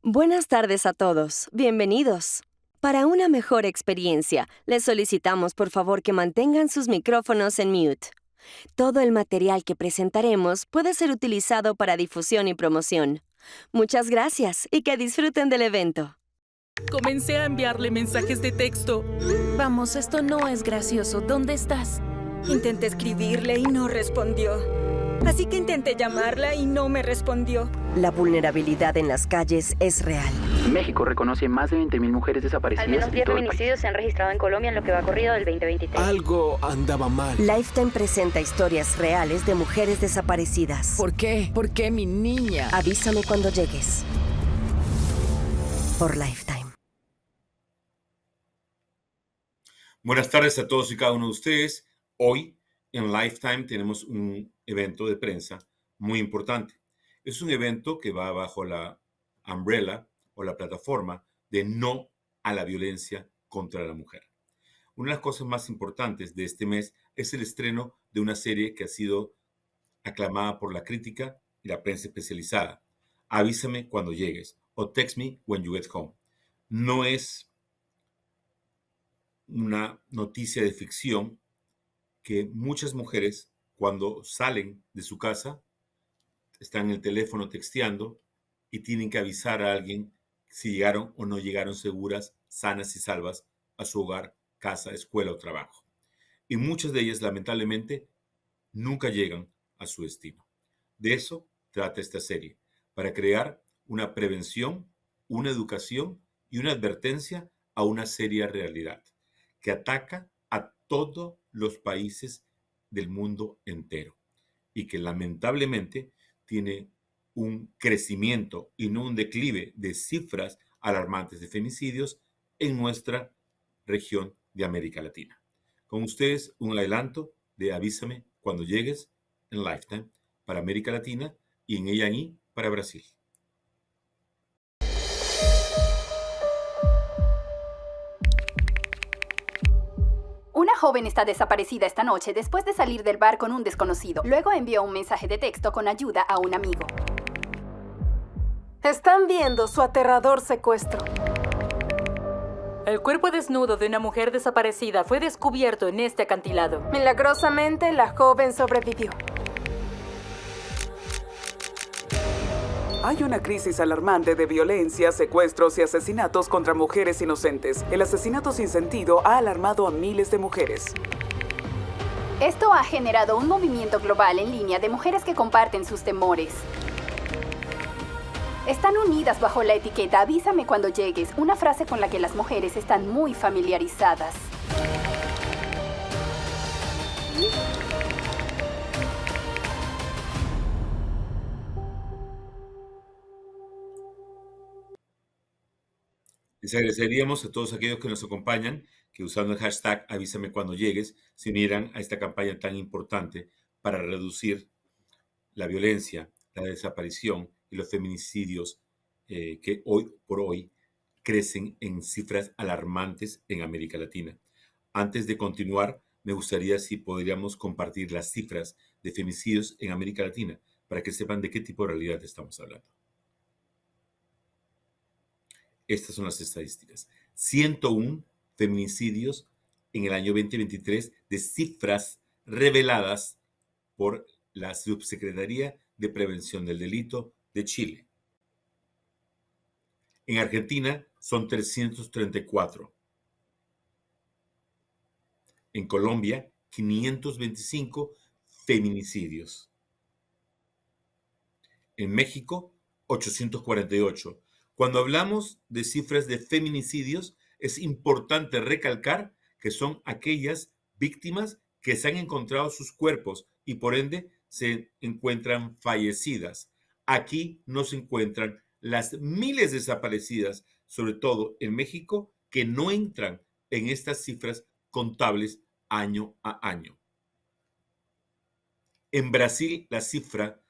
Buenas tardes a todos. Bienvenidos. Para una mejor experiencia, les solicitamos por favor que mantengan sus micrófonos en mute. Todo el material que presentaremos puede ser utilizado para difusión y promoción. Muchas gracias y que disfruten del evento. Comencé a enviarle mensajes de texto. Vamos, esto no es gracioso. ¿Dónde estás? Intenté escribirle y no respondió. Así que intenté llamarla y no me respondió. La vulnerabilidad en las calles es real. México reconoce más de 20.000 mujeres desaparecidas. Al menos 10 en todo el país. feminicidios se han registrado en Colombia en lo que va corrido del 2023. Algo andaba mal. Lifetime presenta historias reales de mujeres desaparecidas. ¿Por qué? ¿Por qué mi niña? Avísame cuando llegues. Por Lifetime. Buenas tardes a todos y cada uno de ustedes. Hoy en Lifetime tenemos un evento de prensa muy importante. Es un evento que va bajo la umbrella o la plataforma de no a la violencia contra la mujer. Una de las cosas más importantes de este mes es el estreno de una serie que ha sido aclamada por la crítica y la prensa especializada. Avísame cuando llegues o Text Me When You Get Home. No es una noticia de ficción que muchas mujeres cuando salen de su casa están en el teléfono texteando y tienen que avisar a alguien si llegaron o no llegaron seguras, sanas y salvas a su hogar, casa, escuela o trabajo. Y muchas de ellas lamentablemente nunca llegan a su destino. De eso trata esta serie, para crear una prevención, una educación y una advertencia a una seria realidad que ataca a todos los países del mundo entero y que lamentablemente tiene un crecimiento y no un declive de cifras alarmantes de femicidios en nuestra región de América Latina. Con ustedes un adelanto de Avísame cuando llegues en Lifetime para América Latina y en A&E para Brasil. Una joven está desaparecida esta noche después de salir del bar con un desconocido. Luego envió un mensaje de texto con ayuda a un amigo. Están viendo su aterrador secuestro. El cuerpo desnudo de una mujer desaparecida fue descubierto en este acantilado. Milagrosamente, la joven sobrevivió. Hay una crisis alarmante de violencia, secuestros y asesinatos contra mujeres inocentes. El asesinato sin sentido ha alarmado a miles de mujeres. Esto ha generado un movimiento global en línea de mujeres que comparten sus temores. Están unidas bajo la etiqueta Avísame cuando llegues, una frase con la que las mujeres están muy familiarizadas. Les agradeceríamos a todos aquellos que nos acompañan que usando el hashtag Avísame cuando llegues se unieran a esta campaña tan importante para reducir la violencia, la desaparición y los feminicidios que hoy por hoy crecen en cifras alarmantes en América Latina. Antes de continuar, me gustaría si podríamos compartir las cifras de femicidios en América Latina para que sepan de qué tipo de realidad estamos hablando. Estas son las estadísticas. 101 feminicidios en el año 2023 de cifras reveladas por la Subsecretaría de Prevención del Delito de Chile. En Argentina son 334. En Colombia, 525 feminicidios. En México, 848. Cuando hablamos de cifras de feminicidios, es importante recalcar que son aquellas víctimas que se han encontrado sus cuerpos y por ende se encuentran fallecidas. Aquí no se encuentran las miles desaparecidas, sobre todo en México, que no entran en estas cifras contables año a año. En Brasil, la cifra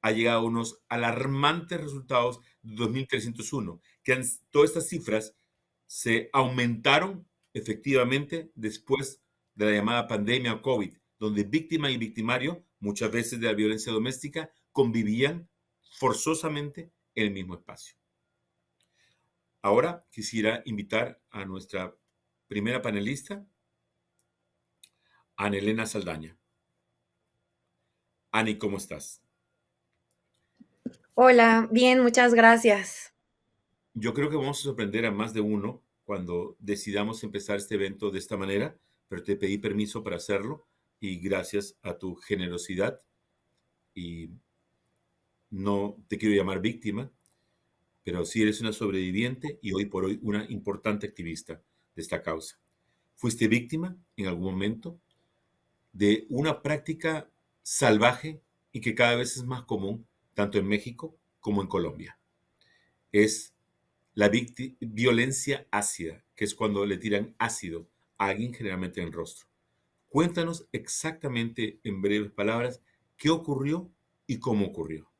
ha llegado a unos alarmantes resultados de 2.301, que todas estas cifras se aumentaron efectivamente después de la llamada pandemia o COVID, donde víctima y victimario, muchas veces de la violencia doméstica, convivían forzosamente en el mismo espacio. Ahora quisiera invitar a nuestra primera panelista, Ana Elena Saldaña. Ani, ¿cómo estás? Hola, bien, muchas gracias. Yo creo que vamos a sorprender a más de uno cuando decidamos empezar este evento de esta manera, pero te pedí permiso para hacerlo y gracias a tu generosidad, y no te quiero llamar víctima, pero sí eres una sobreviviente y hoy por hoy una importante activista de esta causa. ¿Fuiste víctima en algún momento de una práctica salvaje y que cada vez es más común, tanto en México como en Colombia? Es la violencia ácida, que es cuando le tiran ácido a alguien, generalmente en el rostro. Cuéntanos exactamente, en breves palabras, qué ocurrió y cómo ocurrió.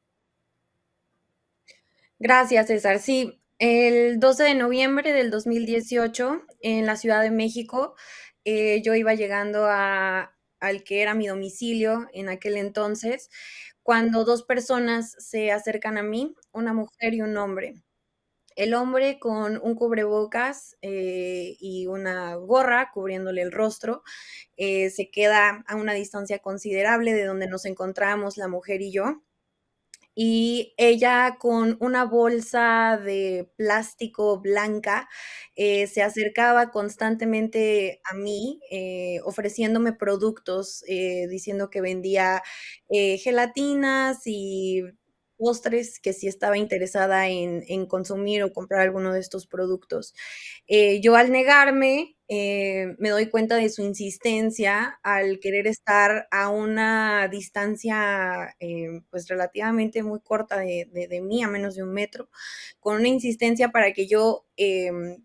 Gracias, César. Sí, el 12 de noviembre del 2018, en la Ciudad de México, yo iba llegando al que era mi domicilio en aquel entonces, cuando dos personas se acercan a mí, una mujer y un hombre. El hombre con un cubrebocas y una gorra cubriéndole el rostro, se queda a una distancia considerable de donde nos encontramos la mujer y yo. Y ella con una bolsa de plástico blanca se acercaba constantemente a mí, ofreciéndome productos, diciendo que vendía gelatinas y postres, que si estaba interesada en consumir o comprar alguno de estos productos. Yo al negarme, me doy cuenta de su insistencia al querer estar a una distancia, pues, relativamente muy corta de mí, a menos de 1 metro, con una insistencia para que yo,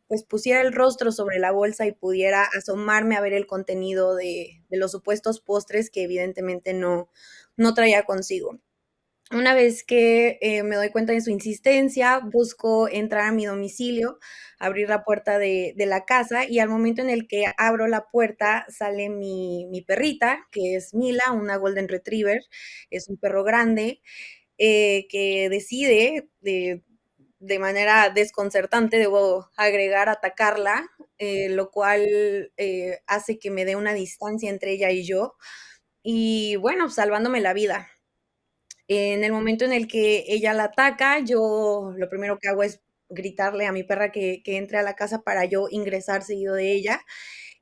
pues, pusiera el rostro sobre la bolsa y pudiera asomarme a ver el contenido de los supuestos postres que evidentemente no traía consigo. Una vez que, me doy cuenta de su insistencia, busco entrar a mi domicilio, abrir la puerta de la casa, y al momento en el que abro la puerta, sale mi perrita, que es Mila, una golden retriever, es un perro grande, que decide de manera desconcertante, debo agregar, atacarla, lo cual, hace que me dé una distancia entre ella y yo, y bueno, salvándome la vida. En el momento en el que ella la ataca, yo lo primero que hago es gritarle a mi perra que entre a la casa para yo ingresar seguido de ella.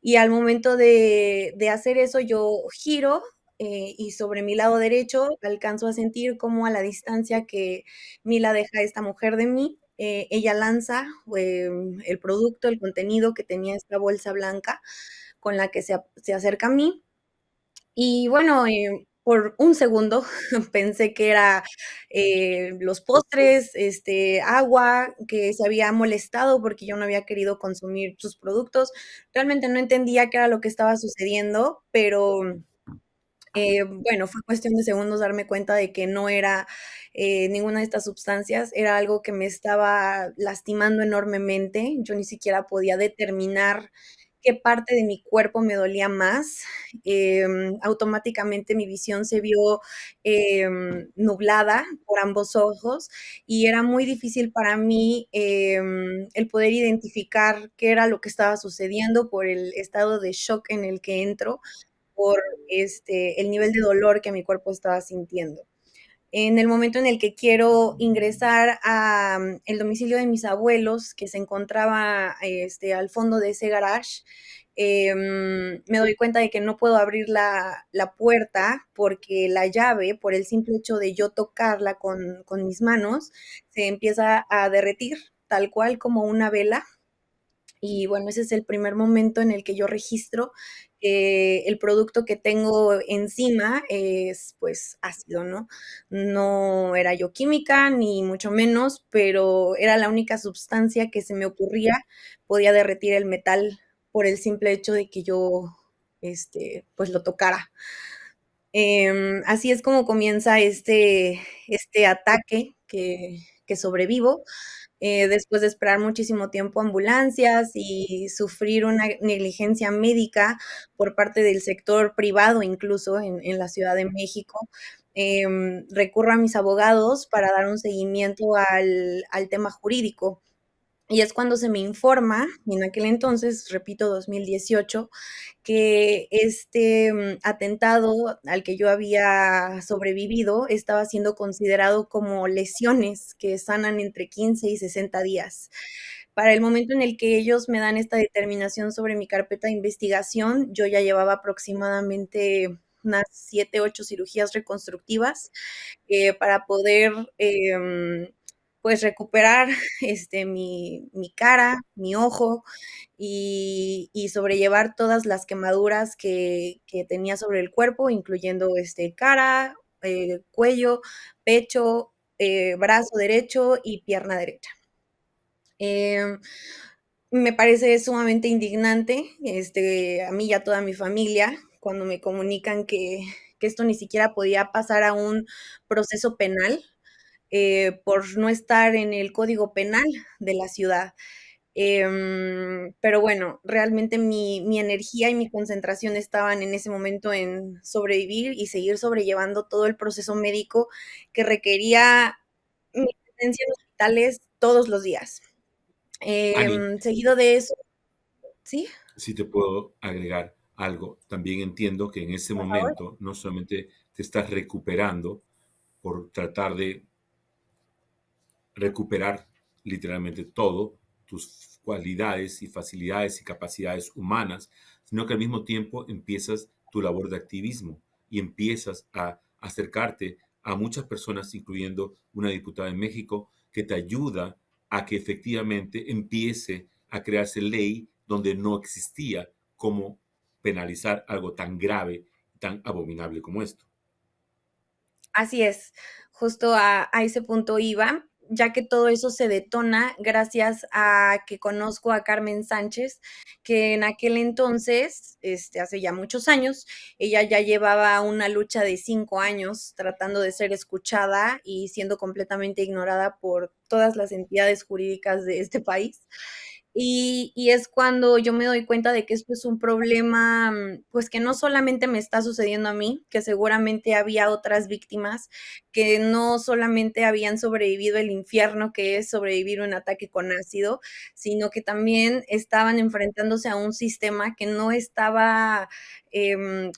Y al momento de hacer eso, yo giro, y sobre mi lado derecho alcanzo a sentir cómo a la distancia que Mila deja a esta mujer de mí, ella lanza, el producto, el contenido que tenía esta bolsa blanca con la que se acerca a mí. Y bueno, por un segundo pensé que era, los postres, agua, que se había molestado porque yo no había querido consumir sus productos. Realmente no entendía qué era lo que estaba sucediendo, pero, bueno, fue cuestión de segundos darme cuenta de que no era, ninguna de estas sustancias, era algo que me estaba lastimando enormemente. Yo ni siquiera podía determinar qué parte de mi cuerpo me dolía más. Automáticamente mi visión se vio, nublada por ambos ojos, y era muy difícil para mí, el poder identificar qué era lo que estaba sucediendo por el estado de shock en el que entro, por, el nivel de dolor que mi cuerpo estaba sintiendo. En el momento en el que quiero ingresar a el domicilio de mis abuelos, que se encontraba, al fondo de ese garage, me doy cuenta de que no puedo abrir la puerta porque la llave, por el simple hecho de yo tocarla con mis manos, se empieza a derretir, tal cual como una vela. Y bueno, ese es el primer momento en el que yo registro que el producto que tengo encima es, pues, ácido, ¿no? No era yo química, ni mucho menos, pero era la única sustancia que se me ocurría podía derretir el metal por el simple hecho de que yo, pues, lo tocara. Así es como comienza este ataque que sobrevivo, después de esperar muchísimo tiempo ambulancias y sufrir una negligencia médica por parte del sector privado, incluso en la Ciudad de México. Recurro a mis abogados para dar un seguimiento al tema jurídico. Y es cuando se me informa, en aquel entonces, repito, 2018, que este atentado al que yo había sobrevivido estaba siendo considerado como lesiones que sanan entre 15 y 60 días. Para el momento en el que ellos me dan esta determinación sobre mi carpeta de investigación, yo ya llevaba aproximadamente unas 7, 8 cirugías reconstructivas para poder pues recuperar mi cara, mi ojo y sobrellevar todas las quemaduras que tenía sobre el cuerpo, incluyendo cara, cuello, pecho, brazo derecho y pierna derecha. Me parece sumamente indignante, a mí y a toda mi familia, cuando me comunican que esto ni siquiera podía pasar a un proceso penal, por no estar en el código penal de la ciudad. Pero bueno, realmente mi energía y mi concentración estaban en ese momento en sobrevivir y seguir sobrellevando todo el proceso médico que requería mi presencia en hospitales todos los días. Ani, Seguido de eso, ¿sí? si te puedo agregar algo, también entiendo que en ese Por favor. momento no solamente te estás recuperando por tratar de recuperar literalmente todo, tus cualidades y facilidades y capacidades humanas, sino que al mismo tiempo empiezas tu labor de activismo y empiezas a acercarte a muchas personas, incluyendo una diputada en México, que te ayuda a que efectivamente empiece a crearse ley donde no existía cómo penalizar algo tan grave, tan abominable como esto. Así es, justo a ese punto iba, ya que todo eso se detona gracias a que conozco a Carmen Sánchez, que en aquel entonces, hace ya muchos años, ella ya llevaba una lucha de 5 años tratando de ser escuchada y siendo completamente ignorada por todas las entidades jurídicas de este país. Y es cuando yo me doy cuenta de que esto es un problema, pues, que no solamente me está sucediendo a mí, que seguramente había otras víctimas que no solamente habían sobrevivido el infierno que es sobrevivir un ataque con ácido, sino que también estaban enfrentándose a un sistema que no estaba,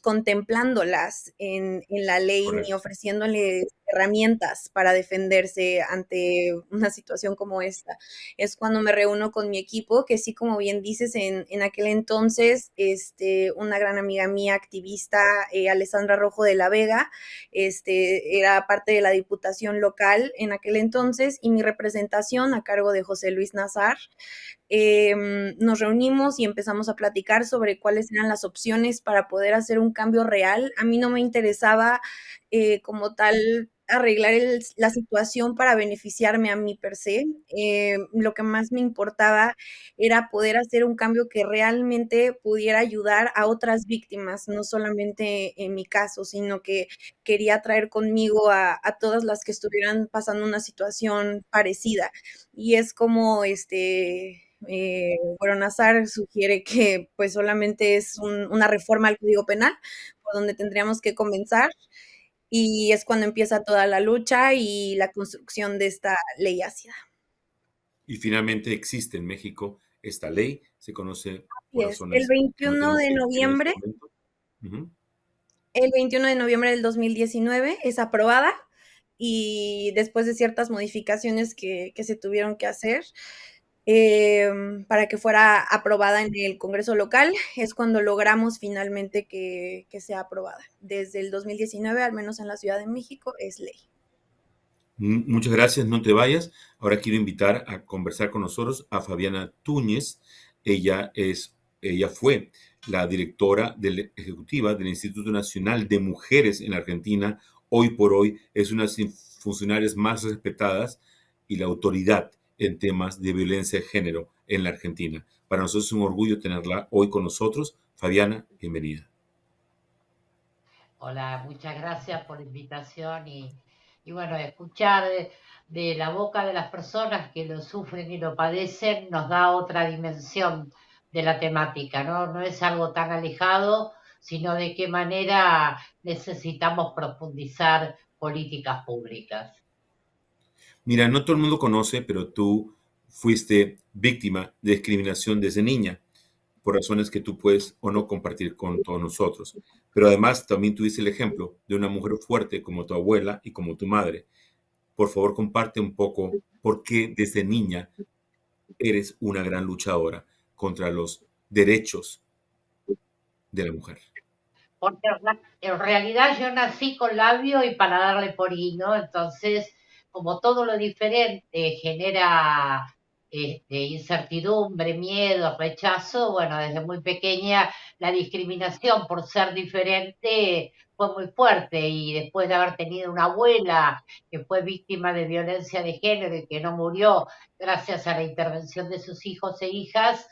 contemplándolas en la ley ni Correcto. ofreciéndoles herramientas para defenderse ante una situación como esta. Es cuando me reúno con mi equipo, que sí, como bien dices, en aquel entonces, una gran amiga mía, activista, Alessandra Rojo de la Vega, era parte de la diputación local en aquel entonces, y mi representación a cargo de José Luis Nazar. Nos reunimos y empezamos a platicar sobre cuáles eran las opciones para poder hacer un cambio real. A mí no me interesaba como tal arreglar la situación para beneficiarme a mí per se. Lo que más me importaba era poder hacer un cambio que realmente pudiera ayudar a otras víctimas, no solamente en mi caso, sino que quería traer conmigo a todas las que estuvieran pasando una situación parecida. Y es como Nazar sugiere que pues solamente es una reforma al Código Penal, por donde tendríamos que comenzar, y es cuando empieza toda la lucha y la construcción de esta ley ácida. Y finalmente existe en México esta ley, se conoce Así por es, el razones que no 21 tenemos de que decir en este noviembre momento. Ujú. el 21 de noviembre del 2019 es aprobada, y después de ciertas modificaciones que se tuvieron que hacer, para que fuera aprobada en el Congreso local, es cuando logramos finalmente que sea aprobada. Desde el 2019, al menos en la Ciudad de México, es ley. Muchas gracias, no te vayas. Ahora quiero invitar a conversar con nosotros a Fabiana Túñez. Ella fue la directora ejecutiva del Instituto Nacional de Mujeres en Argentina. Hoy por hoy es una de las funcionarias más respetadas y la autoridad en temas de violencia de género en la Argentina. Para nosotros es un orgullo tenerla hoy con nosotros. Fabiana, bienvenida. Hola, muchas gracias por la invitación y bueno, escuchar de la boca de las personas que lo sufren y lo padecen nos da otra dimensión de la temática, ¿no? No es algo tan alejado, sino de qué manera necesitamos profundizar políticas públicas. Mira, no todo el mundo conoce, pero tú fuiste víctima de discriminación desde niña, por razones que tú puedes o no compartir con todos nosotros. Pero además también tuviste el ejemplo de una mujer fuerte como tu abuela y como tu madre. Por favor, comparte un poco por qué desde niña eres una gran luchadora contra los derechos de la mujer. Porque en realidad yo nací con labio y paladar leporino, entonces como todo lo diferente genera incertidumbre, miedo, rechazo, bueno, desde muy pequeña la discriminación por ser diferente fue muy fuerte y después de haber tenido una abuela que fue víctima de violencia de género y que no murió gracias a la intervención de sus hijos e hijas,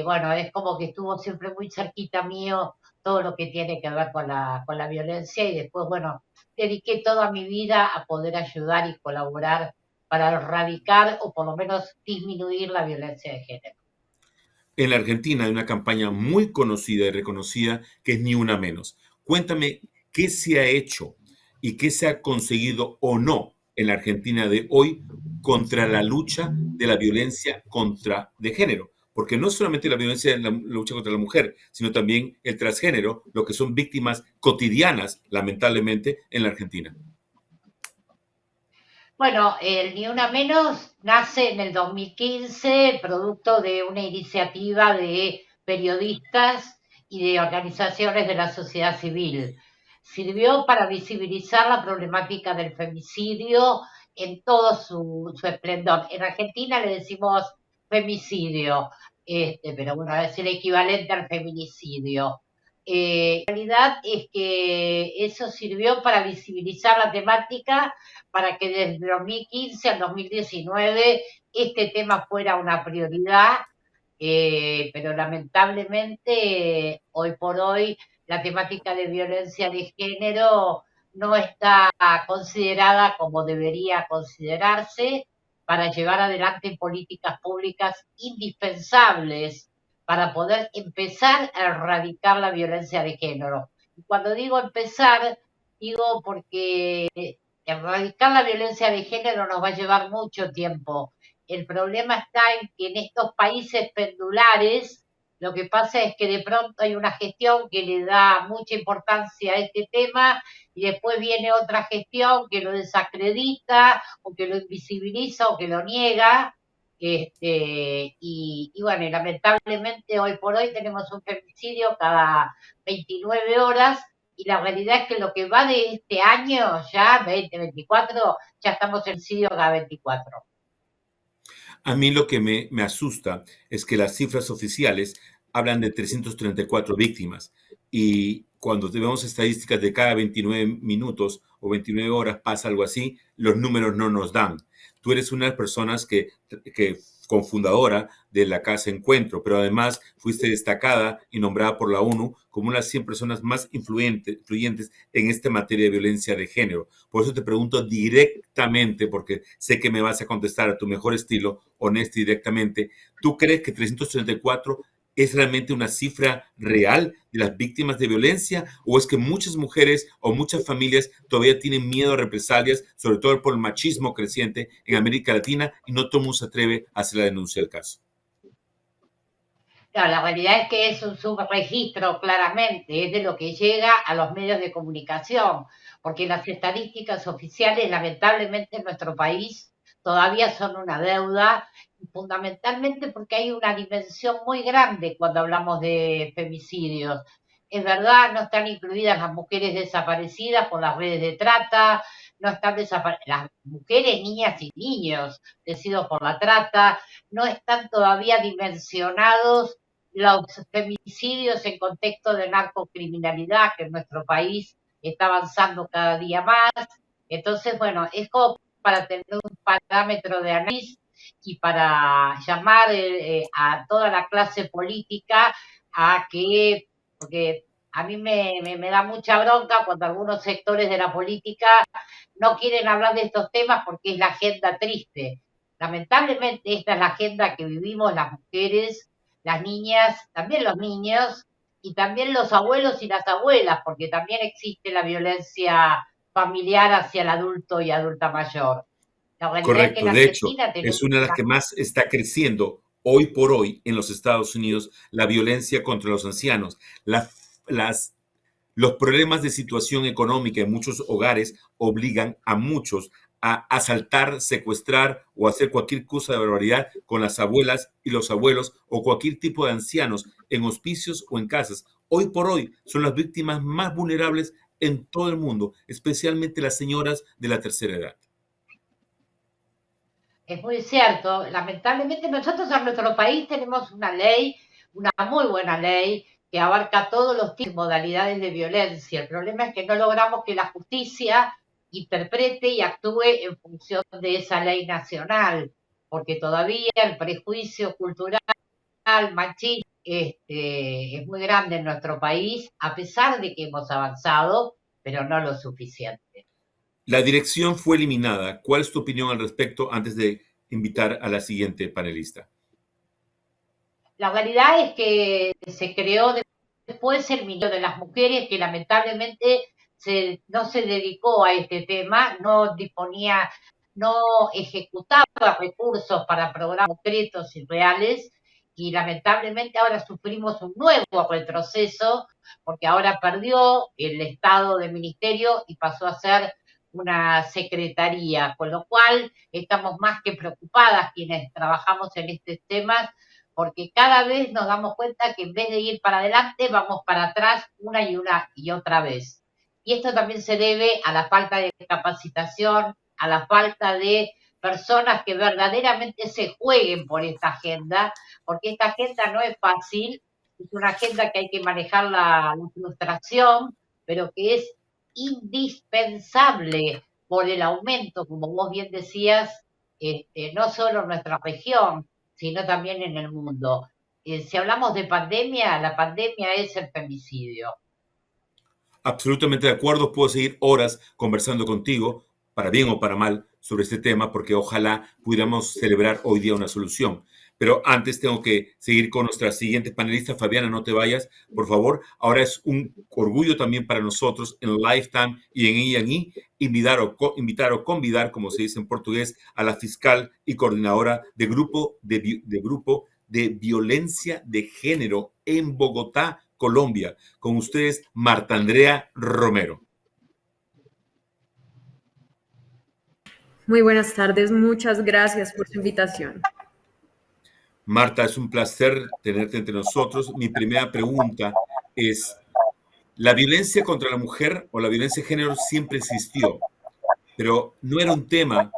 bueno, es como que estuvo siempre muy cerquita mío todo lo que tiene que ver con la violencia y después, bueno, dediqué toda mi vida a poder ayudar y colaborar para erradicar o por lo menos disminuir la violencia de género. En la Argentina hay una campaña muy conocida y reconocida que es Ni Una Menos. Cuéntame qué se ha hecho y qué se ha conseguido o no en la Argentina de hoy contra la lucha de la violencia de género. Porque no solamente la violencia en la lucha contra la mujer, sino también el transgénero, lo que son víctimas cotidianas, lamentablemente, en la Argentina. Bueno, el Ni Una Menos nace en el 2015, producto de una iniciativa de periodistas y de organizaciones de la sociedad civil. Sirvió para visibilizar la problemática del femicidio en todo su esplendor. En Argentina le decimos femicidio, pero bueno, es el equivalente al feminicidio. La realidad es que eso sirvió para visibilizar la temática, para que desde 2015 al 2019 este tema fuera una prioridad, pero lamentablemente hoy por hoy la temática de violencia de género no está considerada como debería considerarse para llevar adelante políticas públicas indispensables para poder empezar a erradicar la violencia de género. Y cuando digo empezar, digo porque erradicar la violencia de género nos va a llevar mucho tiempo. El problema está en que en estos países pendulares lo que pasa es que de pronto hay una gestión que le da mucha importancia a este tema y después viene otra gestión que lo desacredita o que lo invisibiliza o que lo niega. Y bueno, y lamentablemente hoy por hoy tenemos un femicidio cada 29 horas y la realidad es que lo que va de este año, ya 2024, ya estamos en femicidio cada 24. A mí lo que me asusta es que las cifras oficiales hablan de 334 víctimas y cuando vemos estadísticas de cada 29 minutos o 29 horas pasa algo así, los números no nos dan. Tú eres una de las personas que cofundadora de la Casa Encuentro, pero además fuiste destacada y nombrada por la ONU como una de las 100 personas más influyentes en esta materia de violencia de género. Por eso te pregunto directamente, porque sé que me vas a contestar a tu mejor estilo, honesto y directamente. ¿Tú crees que 334 es realmente una cifra real de las víctimas de violencia o es que muchas mujeres o muchas familias todavía tienen miedo a represalias, sobre todo por el machismo creciente en América Latina y no todo el mundo se atreve a hacer la denuncia del caso? Claro, la realidad es que es un subregistro claramente, es de lo que llega a los medios de comunicación, porque las estadísticas oficiales lamentablemente en nuestro país todavía son una deuda, fundamentalmente porque hay una dimensión muy grande cuando hablamos de femicidios. Es verdad, no están incluidas las mujeres desaparecidas por las redes de trata, no están las mujeres, niñas y niños vencidos por la trata, no están todavía dimensionados los femicidios en contexto de narcocriminalidad que en nuestro país está avanzando cada día más. Entonces, bueno, es como para tener un parámetro de análisis y para llamar a toda la clase política a que, porque a mí me da mucha bronca cuando algunos sectores de la política no quieren hablar de estos temas porque es la agenda triste. Lamentablemente esta es la agenda que vivimos las mujeres, las niñas, también los niños y también los abuelos y las abuelas, porque también existe la violencia familiar hacia el adulto y adulta mayor. La realidad es que Correcto. en De hecho, Argentina tenemos es una de las que más está creciendo hoy por hoy en los Estados Unidos, la violencia contra los ancianos. Las Los problemas de situación económica en muchos hogares obligan a muchos a asaltar, secuestrar o hacer cualquier cosa de barbaridad con las abuelas y los abuelos o cualquier tipo de ancianos en hospicios o en casas. Hoy por hoy son las víctimas más vulnerables en todo el mundo, especialmente las señoras de la tercera edad. Es muy cierto. Lamentablemente nosotros en nuestro país tenemos una ley, una muy buena ley, que abarca todos los tipos y modalidades de violencia. El problema es que no logramos que la justicia interprete y actúe en función de esa ley nacional, porque todavía el prejuicio cultural, machista, es muy grande en nuestro país, a pesar de que hemos avanzado, pero no lo suficiente. La dirección fue eliminada. ¿Cuál es tu opinión al respecto antes de invitar a la siguiente panelista? La realidad es que se creó después el Ministerio de las Mujeres, que lamentablemente no se dedicó a este tema, no disponía, no ejecutaba recursos para programas concretos y reales, y lamentablemente ahora sufrimos un nuevo retroceso, porque ahora perdió el estado de ministerio y pasó a ser una secretaría, con lo cual estamos más que preocupadas quienes trabajamos en estos temas, porque cada vez nos damos cuenta que en vez de ir para adelante, vamos para atrás una y otra vez. Y esto también se debe a la falta de capacitación, a la falta de personas que verdaderamente se jueguen por esta agenda, porque esta agenda no es fácil, es una agenda que hay que manejar la frustración, pero que es indispensable por el aumento, como vos bien decías, no solo en nuestra región, sino también en el mundo. Si hablamos de pandemia, la pandemia es el femicidio. Absolutamente de acuerdo. Puedo seguir horas conversando contigo, para bien o para mal, sobre este tema, porque ojalá pudiéramos celebrar hoy día una solución. Pero antes tengo que seguir con nuestra siguiente panelista. Fabiana, no te vayas, por favor. Ahora es un orgullo también para nosotros en Lifetime y en E&E invitar o convidar, como se dice en portugués, a la fiscal y coordinadora de grupo de violencia de género en Bogotá, Colombia. Con ustedes, Marta Andrea Romero. Muy buenas tardes, muchas gracias por su invitación. Marta, es un placer tenerte entre nosotros. Mi primera pregunta es, ¿la violencia contra la mujer o la violencia de género siempre existió? Pero no era un tema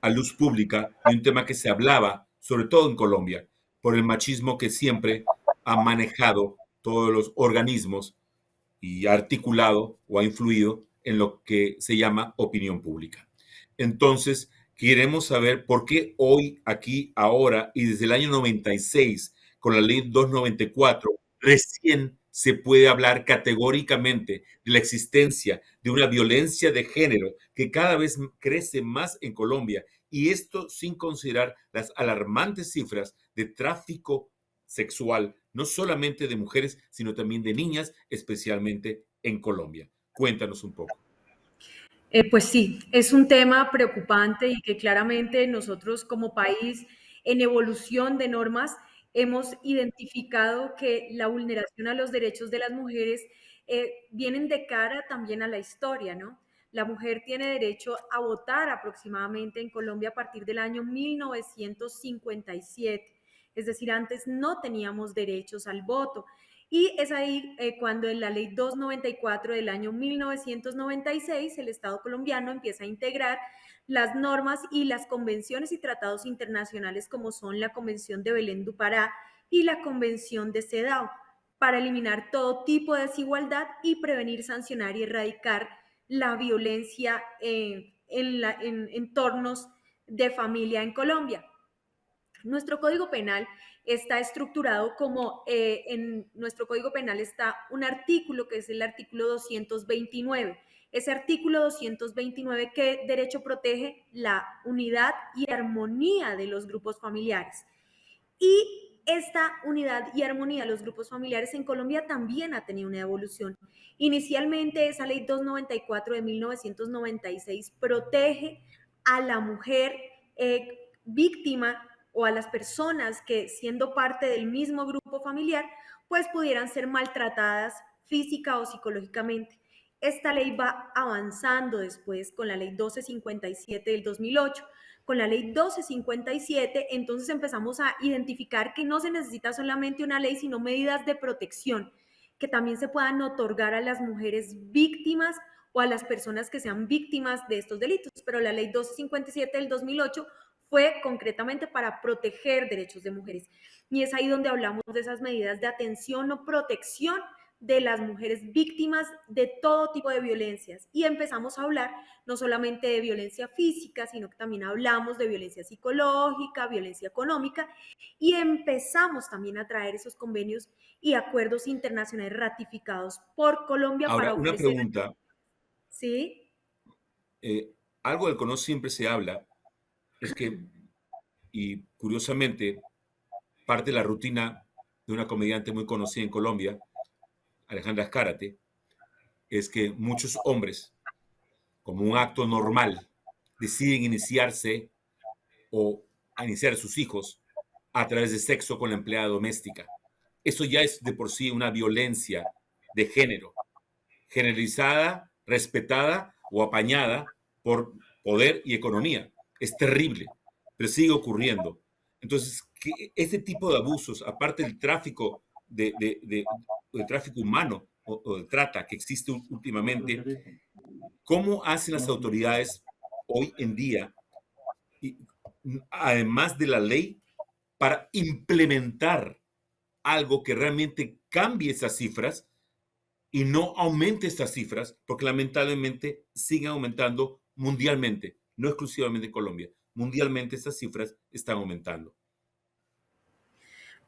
a luz pública ni un tema que se hablaba, sobre todo en Colombia, por el machismo que siempre ha manejado todos los organismos y ha articulado o ha influido en lo que se llama opinión pública. Entonces, queremos saber por qué hoy, aquí, ahora y desde el año 96, con la ley 294, recién se puede hablar categóricamente de la existencia de una violencia de género que cada vez crece más en Colombia, y esto sin considerar las alarmantes cifras de tráfico sexual, no solamente de mujeres, sino también de niñas, especialmente en Colombia. Cuéntanos un poco. Pues sí, es un tema preocupante y que claramente nosotros como país en evolución de normas hemos identificado que la vulneración a los derechos de las mujeres vienen de cara también a la historia, ¿no? La mujer tiene derecho a votar aproximadamente en Colombia a partir del año 1957, es decir, antes no teníamos derechos al voto. Y es ahí cuando en la ley 294 del año 1996 el Estado colombiano empieza a integrar las normas y las convenciones y tratados internacionales como son la Convención de Belén do Pará y la Convención de CEDAW para eliminar todo tipo de desigualdad y prevenir, sancionar y erradicar la violencia en entornos de familia en Colombia. Nuestro Código Penal está estructurado como, en nuestro Código Penal está un artículo que es el artículo 229. Ese artículo 229, ¿qué derecho protege? La unidad y armonía de los grupos familiares. Y esta unidad y armonía de los grupos familiares en Colombia también ha tenido una evolución. Inicialmente, esa ley 294 de 1996 protege a la mujer víctima o a las personas que siendo parte del mismo grupo familiar, pues pudieran ser maltratadas física o psicológicamente. Esta ley va avanzando después con la ley 1257 del 2008. Con la ley 1257, entonces empezamos a identificar que no se necesita solamente una ley, sino medidas de protección que también se puedan otorgar a las mujeres víctimas o a las personas que sean víctimas de estos delitos. Pero la ley 1257 del 2008 fue concretamente para proteger derechos de mujeres. Y es ahí donde hablamos de esas medidas de atención o protección de las mujeres víctimas de todo tipo de violencias. Y empezamos a hablar no solamente de violencia física, sino que también hablamos de violencia psicológica, violencia económica, y empezamos también a traer esos convenios y acuerdos internacionales ratificados por Colombia. Ahora, para una ofrecer... pregunta. ¿Sí? Algo del que no siempre se habla es que, y curiosamente, parte de la rutina de una comediante muy conocida en Colombia, Alejandra Azcárate, es que muchos hombres, como un acto normal, deciden iniciarse o iniciar a sus hijos a través de sexo con la empleada doméstica. Eso ya es de por sí una violencia de género, generalizada, respetada o apañada por poder y economía. Es terrible, pero sigue ocurriendo. Entonces, este tipo de abusos, aparte del tráfico de tráfico humano o de trata que existe últimamente, ¿cómo hacen las autoridades hoy en día, además de la ley, para implementar algo que realmente cambie esas cifras y no aumente estas cifras? Porque lamentablemente siguen aumentando mundialmente, no exclusivamente en Colombia. Mundialmente estas cifras están aumentando.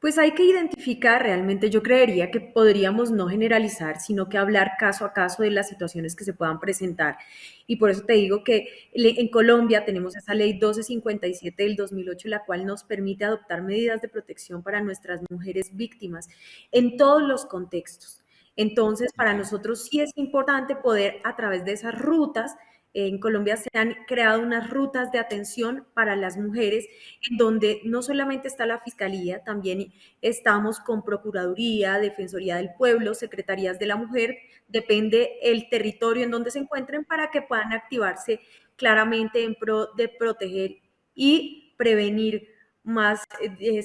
Pues hay que identificar realmente, yo creería que podríamos no generalizar, sino que hablar caso a caso de las situaciones que se puedan presentar. Y por eso te digo que en Colombia tenemos esa ley 1257 del 2008, la cual nos permite adoptar medidas de protección para nuestras mujeres víctimas en todos los contextos. Entonces, para nosotros sí es importante poder, a través de esas rutas, en Colombia se han creado unas rutas de atención para las mujeres, en donde no solamente está la Fiscalía, también estamos con Procuraduría, Defensoría del Pueblo, Secretarías de la Mujer, depende el territorio en donde se encuentren para que puedan activarse claramente en pro de proteger y prevenir más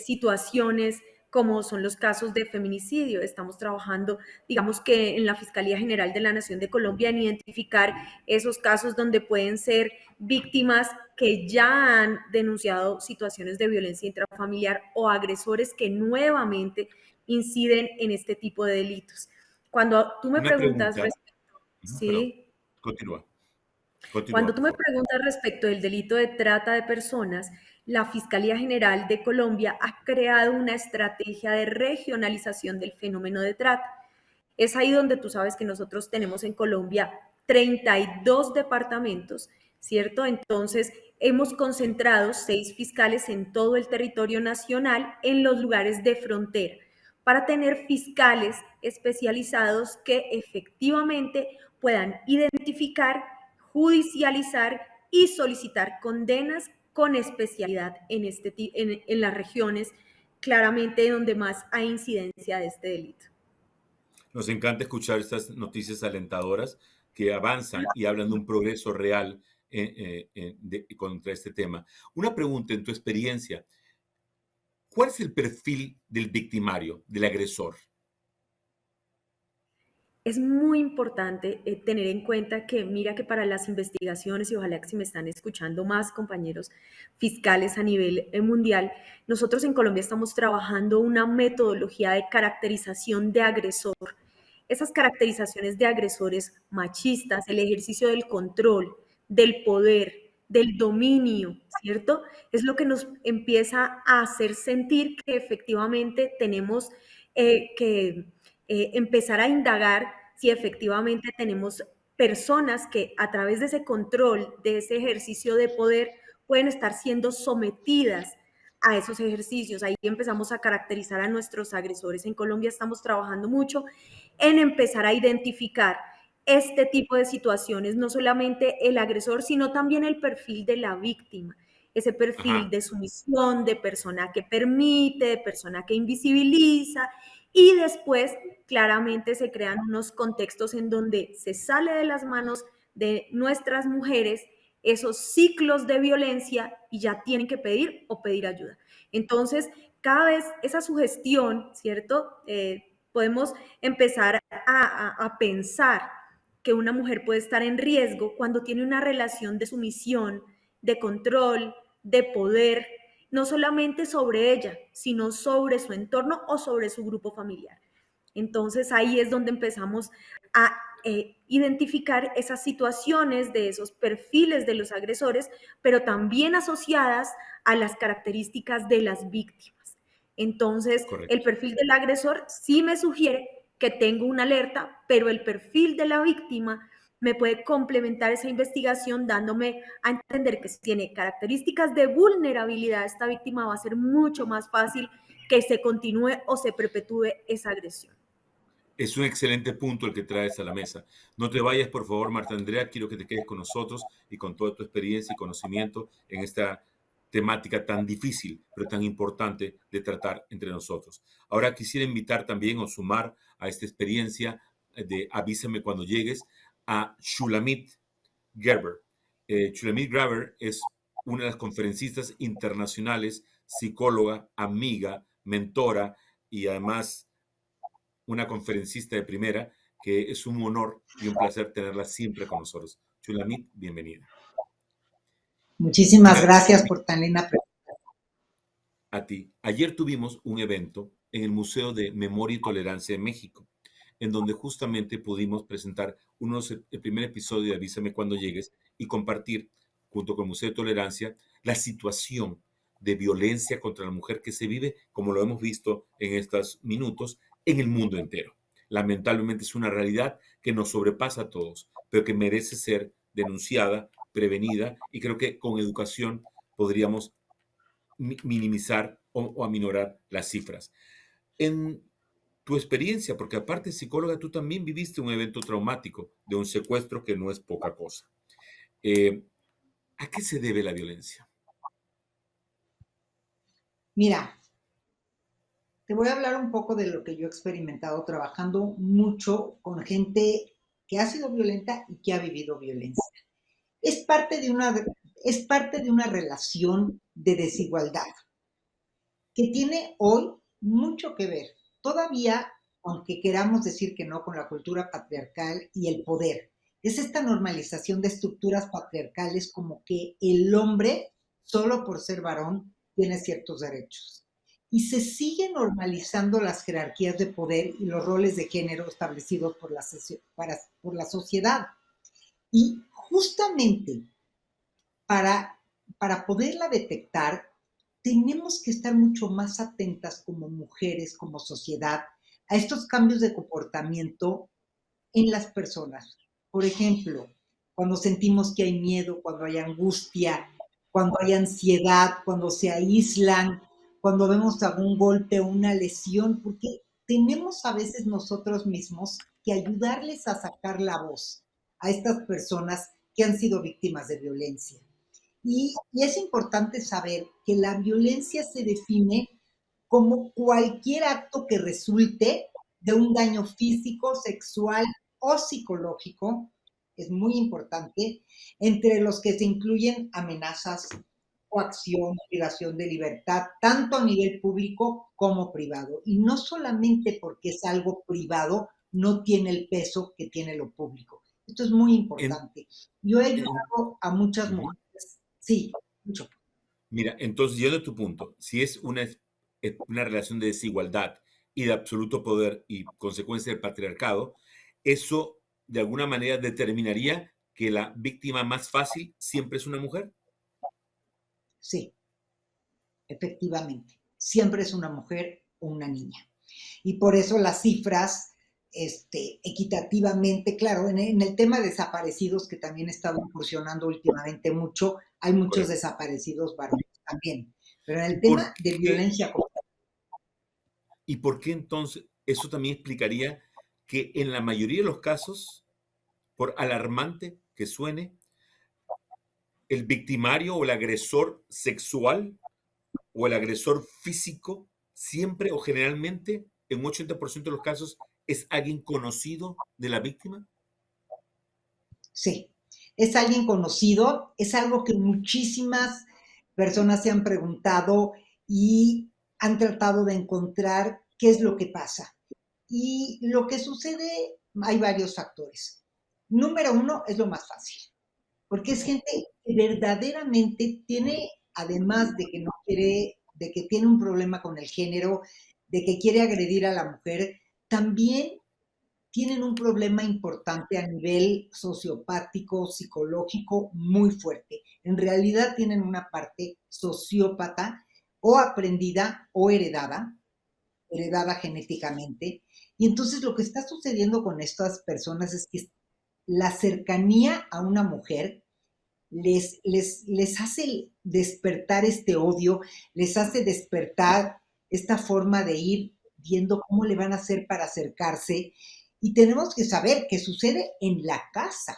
situaciones como son los casos de feminicidio. Estamos trabajando, digamos que en la Fiscalía General de la Nación de Colombia, en identificar esos casos donde pueden ser víctimas que ya han denunciado situaciones de violencia intrafamiliar o agresores que nuevamente inciden en este tipo de delitos. Cuando tú me preguntas respecto... ¿Sí? Continúa. Cuando tú me preguntas respecto del delito de trata de personas, la Fiscalía General de Colombia ha creado una estrategia de regionalización del fenómeno de trata. Es ahí donde tú sabes que nosotros tenemos en Colombia 32 departamentos, ¿cierto? Entonces, hemos concentrado 6 fiscales en todo el territorio nacional en los lugares de frontera para tener fiscales especializados que efectivamente puedan identificar, judicializar y solicitar condenas con especialidad en las regiones claramente donde más hay incidencia de este delito. Nos encanta escuchar estas noticias alentadoras que avanzan y hablan de un progreso real contra este tema. Una pregunta, en tu experiencia, ¿cuál es el perfil del victimario, del agresor? Es muy importante tener en cuenta que, mira que para las investigaciones, y ojalá que si me están escuchando más compañeros fiscales a nivel mundial, nosotros en Colombia estamos trabajando una metodología de caracterización de agresor. Esas caracterizaciones de agresores machistas, el ejercicio del control, del poder, del dominio, ¿cierto? Es lo que nos empieza a hacer sentir que efectivamente tenemos que empezar a indagar si efectivamente tenemos personas que a través de ese control, de ese ejercicio de poder, pueden estar siendo sometidas a esos ejercicios. Ahí empezamos a caracterizar a nuestros agresores. En Colombia estamos trabajando mucho en empezar a identificar este tipo de situaciones, no solamente el agresor, sino también el perfil de la víctima. ese perfil Ajá. de sumisión, de persona que permite, de persona que invisibiliza, y después claramente se crean unos contextos en donde se sale de las manos de nuestras mujeres esos ciclos de violencia y ya tienen que pedir o pedir ayuda. Entonces, cada vez esa sugestión, ¿cierto? Podemos empezar a pensar que una mujer puede estar en riesgo cuando tiene una relación de sumisión, de control, de poder, no solamente sobre ella, sino sobre su entorno o sobre su grupo familiar. Entonces ahí es donde empezamos a identificar esas situaciones de esos perfiles de los agresores, pero también asociadas a las características de las víctimas. Entonces, Correcto. el perfil del agresor sí me sugiere que tengo una alerta, pero el perfil de la víctima me puede complementar esa investigación dándome a entender que si tiene características de vulnerabilidad, esta víctima va a ser mucho más fácil que se continúe o se perpetúe esa agresión. Es un excelente punto el que traes a la mesa. No te vayas, por favor, Marta Andrea. Quiero que te quedes con nosotros y con toda tu experiencia y conocimiento en esta temática tan difícil, pero tan importante de tratar entre nosotros. Ahora quisiera invitar también o sumar a esta experiencia de Avísame cuando llegues a Shulamit Gerber. Shulamit Gerber es una de las conferencistas internacionales, psicóloga, amiga, mentora y además una conferencista de primera, que es un honor y un placer tenerla siempre con nosotros. Shulamit, bienvenida. Muchísimas gracias por tan linda pregunta. A ti. Ayer tuvimos un evento en el Museo de Memoria y Tolerancia de México, en donde justamente pudimos presentar el primer episodio de Avísame cuando llegues y compartir, junto con el Museo de Tolerancia, la situación de violencia contra la mujer que se vive, como lo hemos visto en estos minutos, en el mundo entero. Lamentablemente es una realidad que nos sobrepasa a todos, pero que merece ser denunciada, prevenida, y creo que con educación podríamos minimizar o aminorar las cifras. En tu experiencia, porque aparte de psicóloga, tú también viviste un evento traumático de un secuestro que no es poca cosa. ¿A qué se debe la violencia? Mira, te voy a hablar un poco de lo que yo he experimentado trabajando mucho con gente que ha sido violenta y que ha vivido violencia. Es parte de una relación de desigualdad que tiene hoy mucho que ver. Todavía, aunque queramos decir que no, con la cultura patriarcal y el poder, es esta normalización de estructuras patriarcales como que el hombre, solo por ser varón, tiene ciertos derechos. Y se sigue normalizando las jerarquías de poder y los roles de género establecidos por la sociedad. Y justamente para poderla detectar, tenemos que estar mucho más atentas como mujeres, como sociedad, a estos cambios de comportamiento en las personas. Por ejemplo, cuando sentimos que hay miedo, cuando hay angustia, cuando hay ansiedad, cuando se aíslan, cuando vemos algún golpe o una lesión, porque tenemos a veces nosotros mismos que ayudarles a sacar la voz a estas personas que han sido víctimas de violencia. Y es importante saber que la violencia se define como cualquier acto que resulte de un daño físico, sexual o psicológico, es muy importante, entre los que se incluyen amenazas, coacción, privación de libertad, tanto a nivel público como privado. Y no solamente porque es algo privado, no tiene el peso que tiene lo público. Esto es muy importante. Yo he ayudado a muchas mujeres. Sí, mucho. Mira, entonces, yendo a tu punto, si es una relación de desigualdad y de absoluto poder y consecuencia del patriarcado, eso de alguna manera determinaría que la víctima más fácil siempre es una mujer. Sí, efectivamente. Siempre es una mujer o una niña. Y por eso las cifras, equitativamente, claro, en el tema de desaparecidos, que también he estado incursionando últimamente mucho, hay muchos desaparecidos varones también. Pero en el tema de violencia. ¿Y por qué entonces eso también explicaría que en la mayoría de los casos, por alarmante que suene, el victimario o el agresor sexual o el agresor físico siempre o generalmente, en un 80% de los casos, es alguien conocido de la víctima? Sí, es alguien conocido, es algo que muchísimas personas se han preguntado y han tratado de encontrar qué es lo que pasa. Y lo que sucede, hay varios factores. Número uno, es lo más fácil, porque es gente que verdaderamente tiene, además de que no quiere, de que tiene un problema con el género, de que quiere agredir a la mujer, también tienen un problema importante a nivel sociopático, psicológico, muy fuerte. En realidad tienen una parte sociópata o aprendida o heredada genéticamente. Y entonces lo que está sucediendo con estas personas es que la cercanía a una mujer les hace despertar este odio, les hace despertar esta forma de ir viendo cómo le van a hacer para acercarse. Y tenemos que saber que sucede en la casa,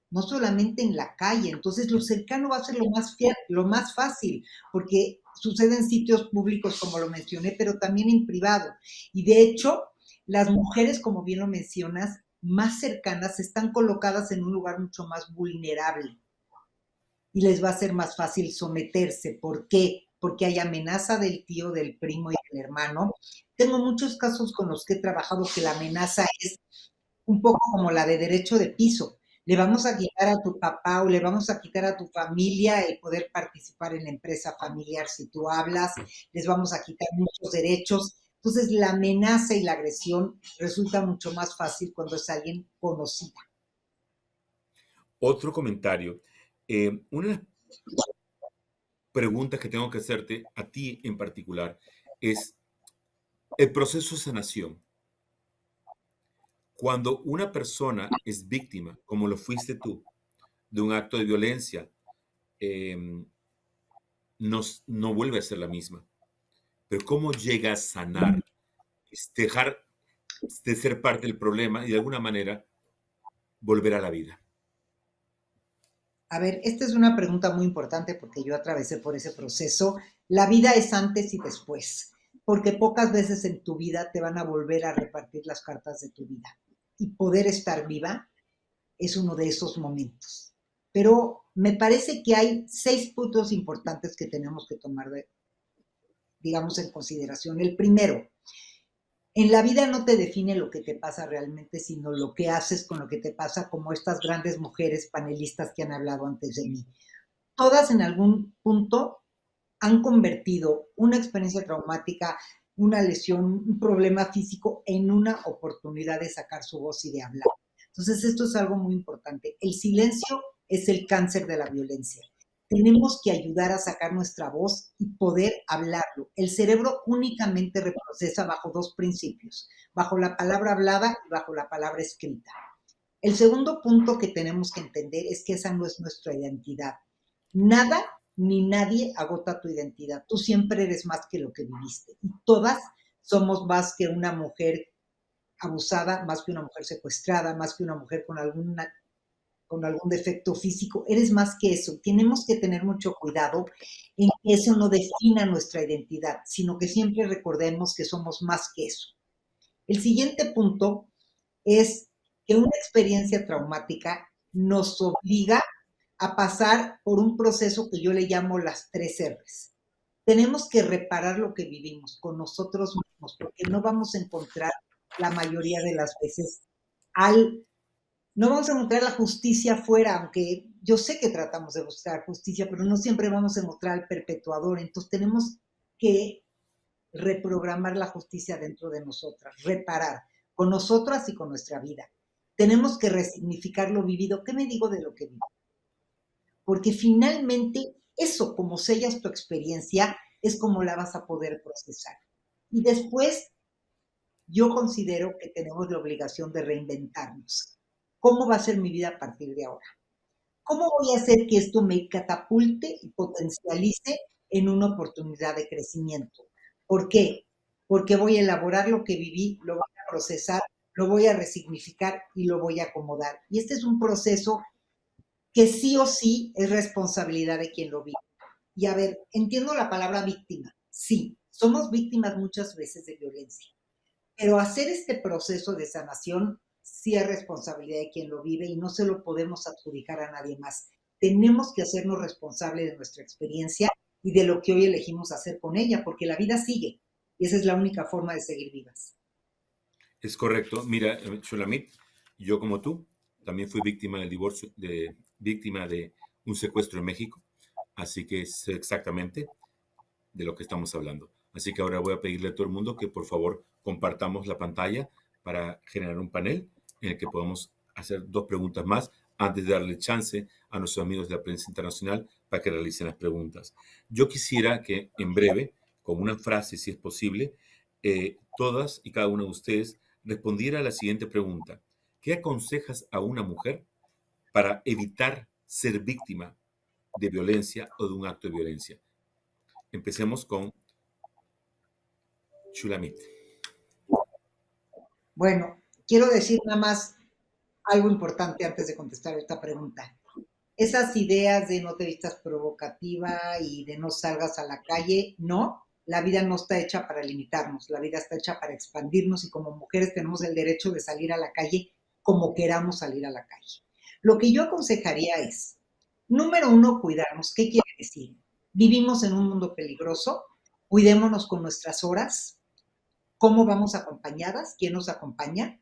no solamente en la calle. Entonces, lo cercano va a ser lo más fácil, porque sucede en sitios públicos, como lo mencioné, pero también en privado. Y de hecho, las mujeres, como bien lo mencionas, más cercanas están colocadas en un lugar mucho más vulnerable y les va a ser más fácil someterse. ¿Por qué? Porque hay amenaza del tío, del primo y del hermano. Tengo muchos casos con los que he trabajado que la amenaza es un poco como la de derecho de piso. Le vamos a quitar a tu papá o le vamos a quitar a tu familia el poder participar en la empresa familiar si tú hablas, les vamos a quitar muchos derechos. Entonces, la amenaza y la agresión resulta mucho más fácil cuando es alguien conocida. Otro comentario. Una pregunta que tengo que hacerte a ti en particular es el proceso de sanación. Cuando una persona es víctima, como lo fuiste tú, de un acto de violencia, no vuelve a ser la misma. Pero ¿cómo llega a sanar? Es dejar de ser parte del problema y de alguna manera volver a la vida. A ver, esta es una pregunta muy importante porque yo atravesé por ese proceso. La vida es antes y después, porque pocas veces en tu vida te van a volver a repartir las cartas de tu vida. Y poder estar viva es uno de esos momentos. Pero me parece que hay 6 puntos importantes que tenemos que tomar, digamos, en consideración. El primero, en la vida no te define lo que te pasa realmente, sino lo que haces con lo que te pasa, como estas grandes mujeres panelistas que han hablado antes de mí. Todas en algún punto han convertido una experiencia traumática, una lesión, un problema físico en una oportunidad de sacar su voz y de hablar. Entonces, esto es algo muy importante. El silencio es el cáncer de la violencia. Tenemos que ayudar a sacar nuestra voz y poder hablarlo. El cerebro únicamente reprocesa bajo 2 principios, bajo la palabra hablada y bajo la palabra escrita. El segundo punto que tenemos que entender es que esa no es nuestra identidad. Nada ni nadie agota tu identidad. Tú siempre eres más que lo que viviste. Y todas somos más que una mujer abusada, más que una mujer secuestrada, más que una mujer con algún defecto físico. Eres más que eso. Tenemos que tener mucho cuidado en que eso no defina nuestra identidad, sino que siempre recordemos que somos más que eso. El siguiente punto es que una experiencia traumática nos obliga a pasar por un proceso que yo le llamo las 3 R's. Tenemos que reparar lo que vivimos con nosotros mismos, porque no vamos a encontrar la mayoría de las veces no vamos a encontrar la justicia afuera, aunque yo sé que tratamos de buscar justicia, pero no siempre vamos a encontrar al perpetuador. Entonces tenemos que reprogramar la justicia dentro de nosotras, reparar con nosotras y con nuestra vida. Tenemos que resignificar lo vivido. ¿Qué me digo de lo que vivo? Porque finalmente eso, como sellas tu experiencia, es como la vas a poder procesar. Y después, yo considero que tenemos la obligación de reinventarnos. ¿Cómo va a ser mi vida a partir de ahora? ¿Cómo voy a hacer que esto me catapulte y potencialice en una oportunidad de crecimiento? ¿Por qué? Porque voy a elaborar lo que viví, lo voy a procesar, lo voy a resignificar y lo voy a acomodar. Y este es un proceso que sí o sí es responsabilidad de quien lo vive. Y a ver, entiendo la palabra víctima. Sí, somos víctimas muchas veces de violencia, pero hacer este proceso de sanación sí es responsabilidad de quien lo vive y no se lo podemos adjudicar a nadie más. Tenemos que hacernos responsables de nuestra experiencia y de lo que hoy elegimos hacer con ella, porque la vida sigue y esa es la única forma de seguir vivas. Es correcto. Mira, Shulamit, yo como tú también fui víctima del divorcio, víctima de un secuestro en México, así que sé exactamente de lo que estamos hablando. Así que ahora voy a pedirle a todo el mundo que por favor compartamos la pantalla para generar un panel en el que podamos hacer 2 preguntas más antes de darle chance a nuestros amigos de la prensa internacional para que realicen las preguntas. Yo quisiera que en breve, con una frase si es posible, todas y cada una de ustedes respondiera a la siguiente pregunta. ¿Qué aconsejas a una mujer para evitar ser víctima de violencia o de un acto de violencia? Empecemos con Shulamit. Bueno, quiero decir nada más algo importante antes de contestar esta pregunta. Esas ideas de no te vistas provocativa y de no salgas a la calle, no, la vida no está hecha para limitarnos, la vida está hecha para expandirnos y como mujeres tenemos el derecho de salir a la calle como queramos salir a la calle. Lo que yo aconsejaría es, número 1, cuidarnos. ¿Qué quiere decir? Vivimos en un mundo peligroso, cuidémonos con nuestras horas, cómo vamos acompañadas, quién nos acompaña,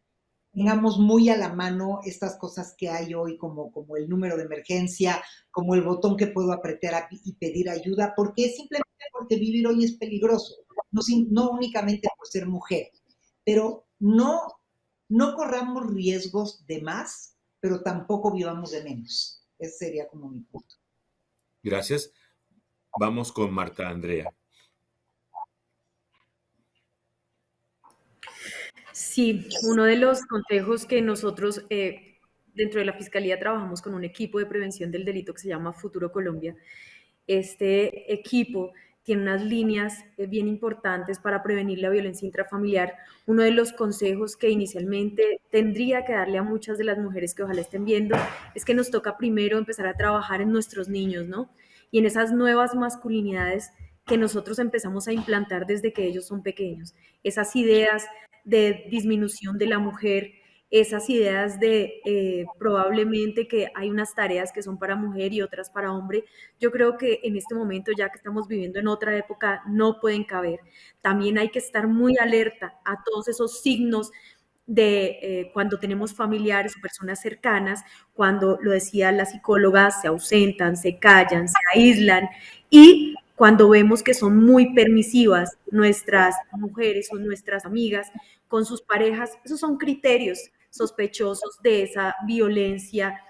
tengamos muy a la mano estas cosas que hay hoy como el número de emergencia, como el botón que puedo apretar y pedir ayuda, porque simplemente porque vivir hoy es peligroso, no únicamente por ser mujer, pero no corramos riesgos de más, pero tampoco vivamos de menos. Ese sería como mi punto. Gracias. Vamos con Marta Andrea. Sí, uno de los consejos que nosotros dentro de la Fiscalía trabajamos con un equipo de prevención del delito que se llama Futuro Colombia. Este equipo tiene unas líneas bien importantes para prevenir la violencia intrafamiliar. Uno de los consejos que inicialmente tendría que darle a muchas de las mujeres que ojalá estén viendo es que nos toca primero empezar a trabajar en nuestros niños, ¿no? Y en esas nuevas masculinidades que nosotros empezamos a implantar desde que ellos son pequeños. Esas ideas de disminución de la mujer, esas ideas de probablemente que hay unas tareas que son para mujer y otras para hombre, yo creo que en este momento, ya que estamos viviendo en otra época, no pueden caber. También hay que estar muy alerta a todos esos signos de cuando tenemos familiares o personas cercanas, cuando, lo decía la psicóloga, se ausentan, se callan, se aíslan y cuando vemos que son muy permisivas nuestras mujeres o nuestras amigas con sus parejas, esos son criterios sospechosos de esa violencia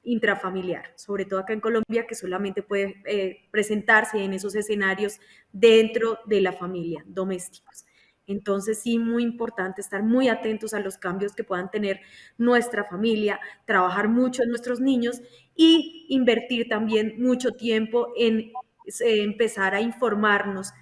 intrafamiliar, sobre todo acá en Colombia, que solamente puede presentarse en esos escenarios dentro de la familia, domésticos. Entonces, sí, muy importante estar muy atentos a los cambios que puedan tener nuestra familia, trabajar mucho en nuestros niños y invertir también mucho tiempo en empezar a informarnos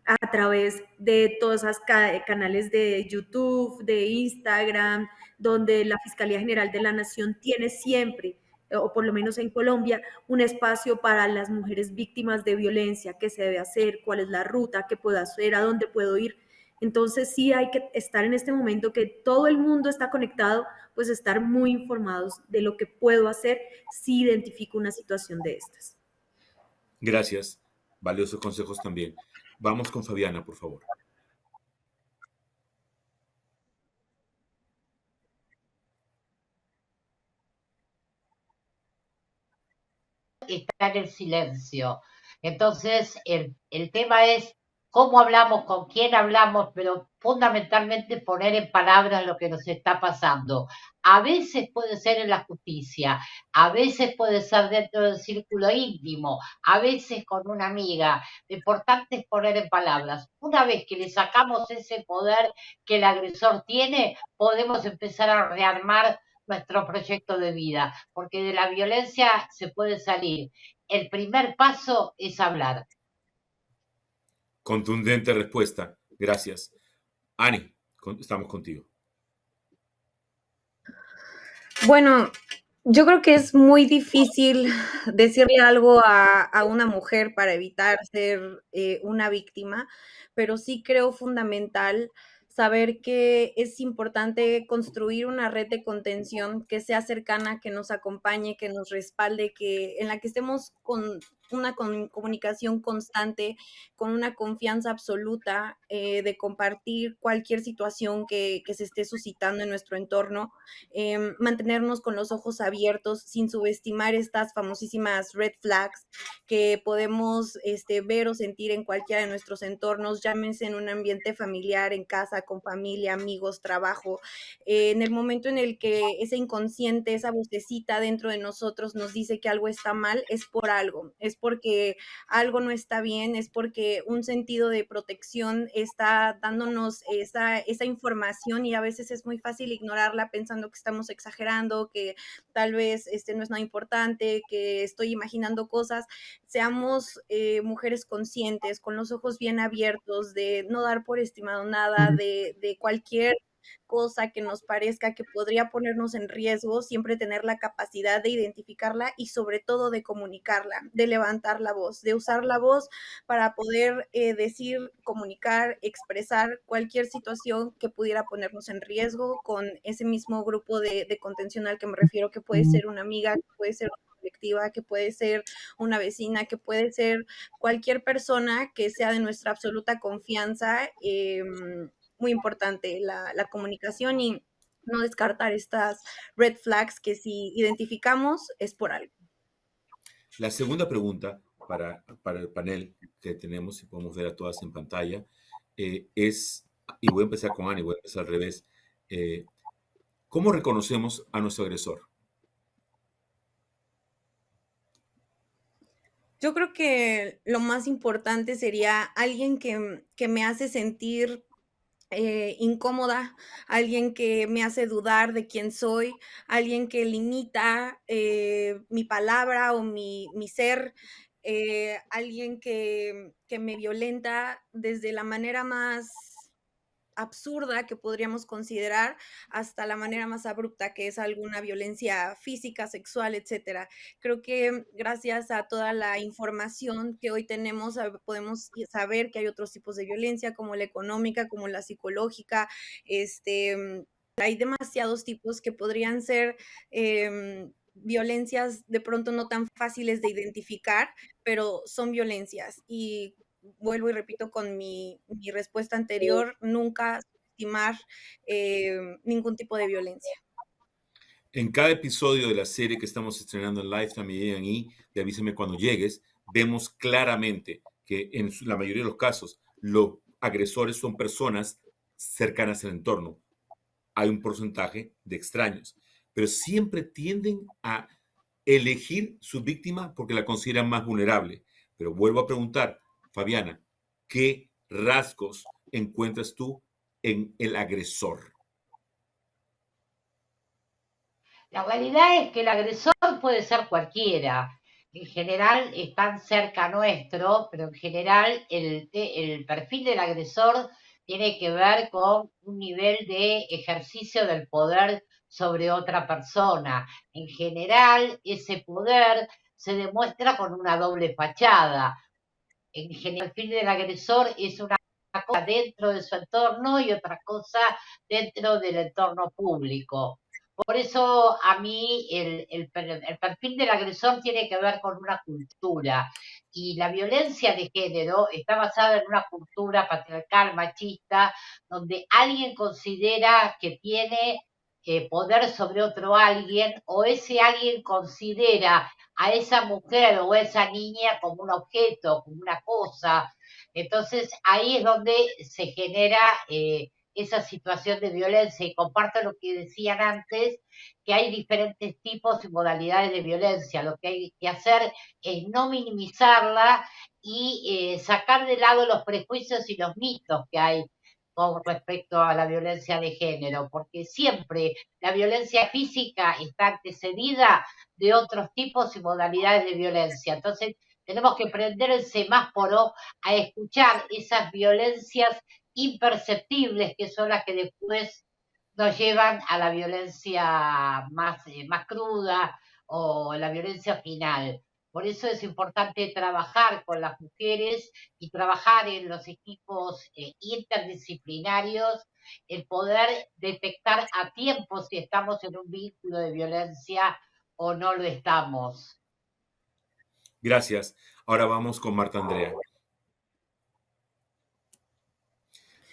a través de todos esos canales de YouTube, de Instagram, donde la Fiscalía General de la Nación tiene siempre, o por lo menos en Colombia, un espacio para las mujeres víctimas de violencia, qué se debe hacer, cuál es la ruta, qué puedo hacer, a dónde puedo ir. Entonces sí hay que estar en este momento que todo el mundo está conectado, pues estar muy informados de lo que puedo hacer si identifico una situación de estas. Gracias. Valiosos consejos también. Vamos con Fabiana, por favor. Está en el silencio. Entonces, el tema es cómo hablamos, con quién hablamos, pero fundamentalmente poner en palabras lo que nos está pasando. A veces puede ser en la justicia, a veces puede ser dentro del círculo íntimo, a veces con una amiga. Lo importante es poner en palabras. Una vez que le sacamos ese poder que el agresor tiene, podemos empezar a rearmar nuestro proyecto de vida, porque de la violencia se puede salir. El primer paso es hablar. Contundente respuesta. Gracias. Ani, estamos contigo. Bueno, Yo creo que es muy difícil decirle algo a una mujer para evitar ser una víctima, pero sí creo fundamental saber que es importante construir una red de contención que sea cercana, que nos acompañe, que nos respalde, que en la que estemos con una comunicación constante, con una confianza absoluta de compartir cualquier situación que se esté suscitando en nuestro entorno, mantenernos con los ojos abiertos sin subestimar estas famosísimas red flags que podemos ver o sentir en cualquiera de nuestros entornos, llámense en un ambiente familiar, en casa, con familia, amigos, trabajo. En el momento en el que ese inconsciente, esa vocecita dentro de nosotros nos dice que algo está mal, es por algo, es porque algo no está bien, es porque un sentido de protección está dándonos esa información y a veces es muy fácil ignorarla pensando que estamos exagerando, que tal vez no es nada importante, que estoy imaginando cosas. Seamos mujeres conscientes, con los ojos bien abiertos, de no dar por estimado nada, de cualquier cosa que nos parezca que podría ponernos en riesgo, siempre tener la capacidad de identificarla y sobre todo de comunicarla, de levantar la voz, de usar la voz para poder decir, comunicar, expresar cualquier situación que pudiera ponernos en riesgo con ese mismo grupo de contención al que me refiero, que puede ser una amiga, que puede ser una colectiva, que puede ser una vecina, que puede ser cualquier persona que sea de nuestra absoluta confianza. Muy importante la comunicación y no descartar estas red flags que si identificamos es por algo. La segunda pregunta para el panel que tenemos, si podemos ver a todas en pantalla, es, y voy a empezar con Ani, voy a empezar al revés, ¿cómo reconocemos a nuestro agresor? Yo creo que lo más importante sería alguien que me hace sentir incómoda, alguien que me hace dudar de quién soy, alguien que limita mi palabra o mi ser, alguien que me violenta desde la manera más absurda que podríamos considerar hasta la manera más abrupta que es alguna violencia física, sexual, etcétera. Creo que gracias a toda la información que hoy tenemos podemos saber que hay otros tipos de violencia como la económica, como la psicológica, hay demasiados tipos que podrían ser violencias de pronto no tan fáciles de identificar, pero son violencias y vuelvo y repito con mi respuesta anterior, nunca subestimar ningún tipo de violencia. En cada episodio de la serie que estamos estrenando en Lifetime y A&E, de Avísame Cuando Llegues, vemos claramente que en la mayoría de los casos los agresores son personas cercanas al entorno. Hay un porcentaje de extraños, pero siempre tienden a elegir su víctima porque la consideran más vulnerable. Pero vuelvo a preguntar, Fabiana, ¿qué rasgos encuentras tú en el agresor? La realidad es que el agresor puede ser cualquiera. En general están cerca nuestro, pero en general el perfil del agresor tiene que ver con un nivel de ejercicio del poder sobre otra persona. En general, ese poder se demuestra con una doble fachada. En general, el perfil del agresor es una cosa dentro de su entorno y otra cosa dentro del entorno público. Por eso a mí el perfil del agresor tiene que ver con una cultura y la violencia de género está basada en una cultura patriarcal, machista, donde alguien considera que tiene poder sobre otro alguien o ese alguien considera a esa mujer o a esa niña como un objeto, como una cosa. Entonces ahí es donde se genera esa situación de violencia y comparto lo que decían antes, que hay diferentes tipos y modalidades de violencia. Lo que hay que hacer es no minimizarla y sacar de lado los prejuicios y los mitos que hay con respecto a la violencia de género, porque siempre la violencia física está antecedida de otros tipos y modalidades de violencia. Entonces, tenemos que prender el semáforo a escuchar esas violencias imperceptibles que son las que después nos llevan a la violencia más cruda o la violencia final. Por eso es importante trabajar con las mujeres y trabajar en los equipos interdisciplinarios, el poder detectar a tiempo si estamos en un vínculo de violencia o no lo estamos. Gracias. Ahora vamos con Marta Andrea.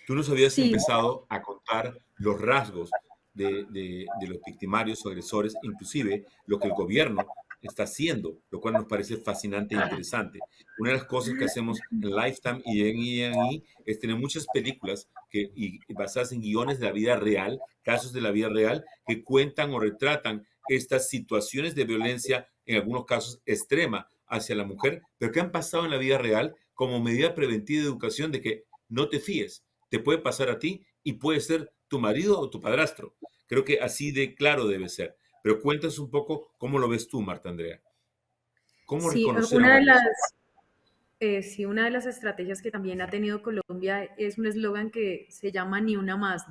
Tú nos habías empezado a contar los rasgos de los victimarios o agresores, inclusive lo que el gobierno está haciendo, lo cual nos parece fascinante e interesante. Una de las cosas que hacemos en Lifetime y en E&E es tener muchas películas basadas en guiones de la vida real, casos de la vida real, que cuentan o retratan estas situaciones de violencia, en algunos casos extrema, hacia la mujer, pero que han pasado en la vida real como medida preventiva de educación de que no te fíes. Te puede pasar a ti y puede ser tu marido o tu padrastro. Creo que así de claro debe ser. Pero cuéntanos un poco cómo lo ves tú, Marta Andrea. ¿Cómo reconocer a varios? Sí, una de las estrategias que también ha tenido Colombia es un eslogan que se llama Ni una más.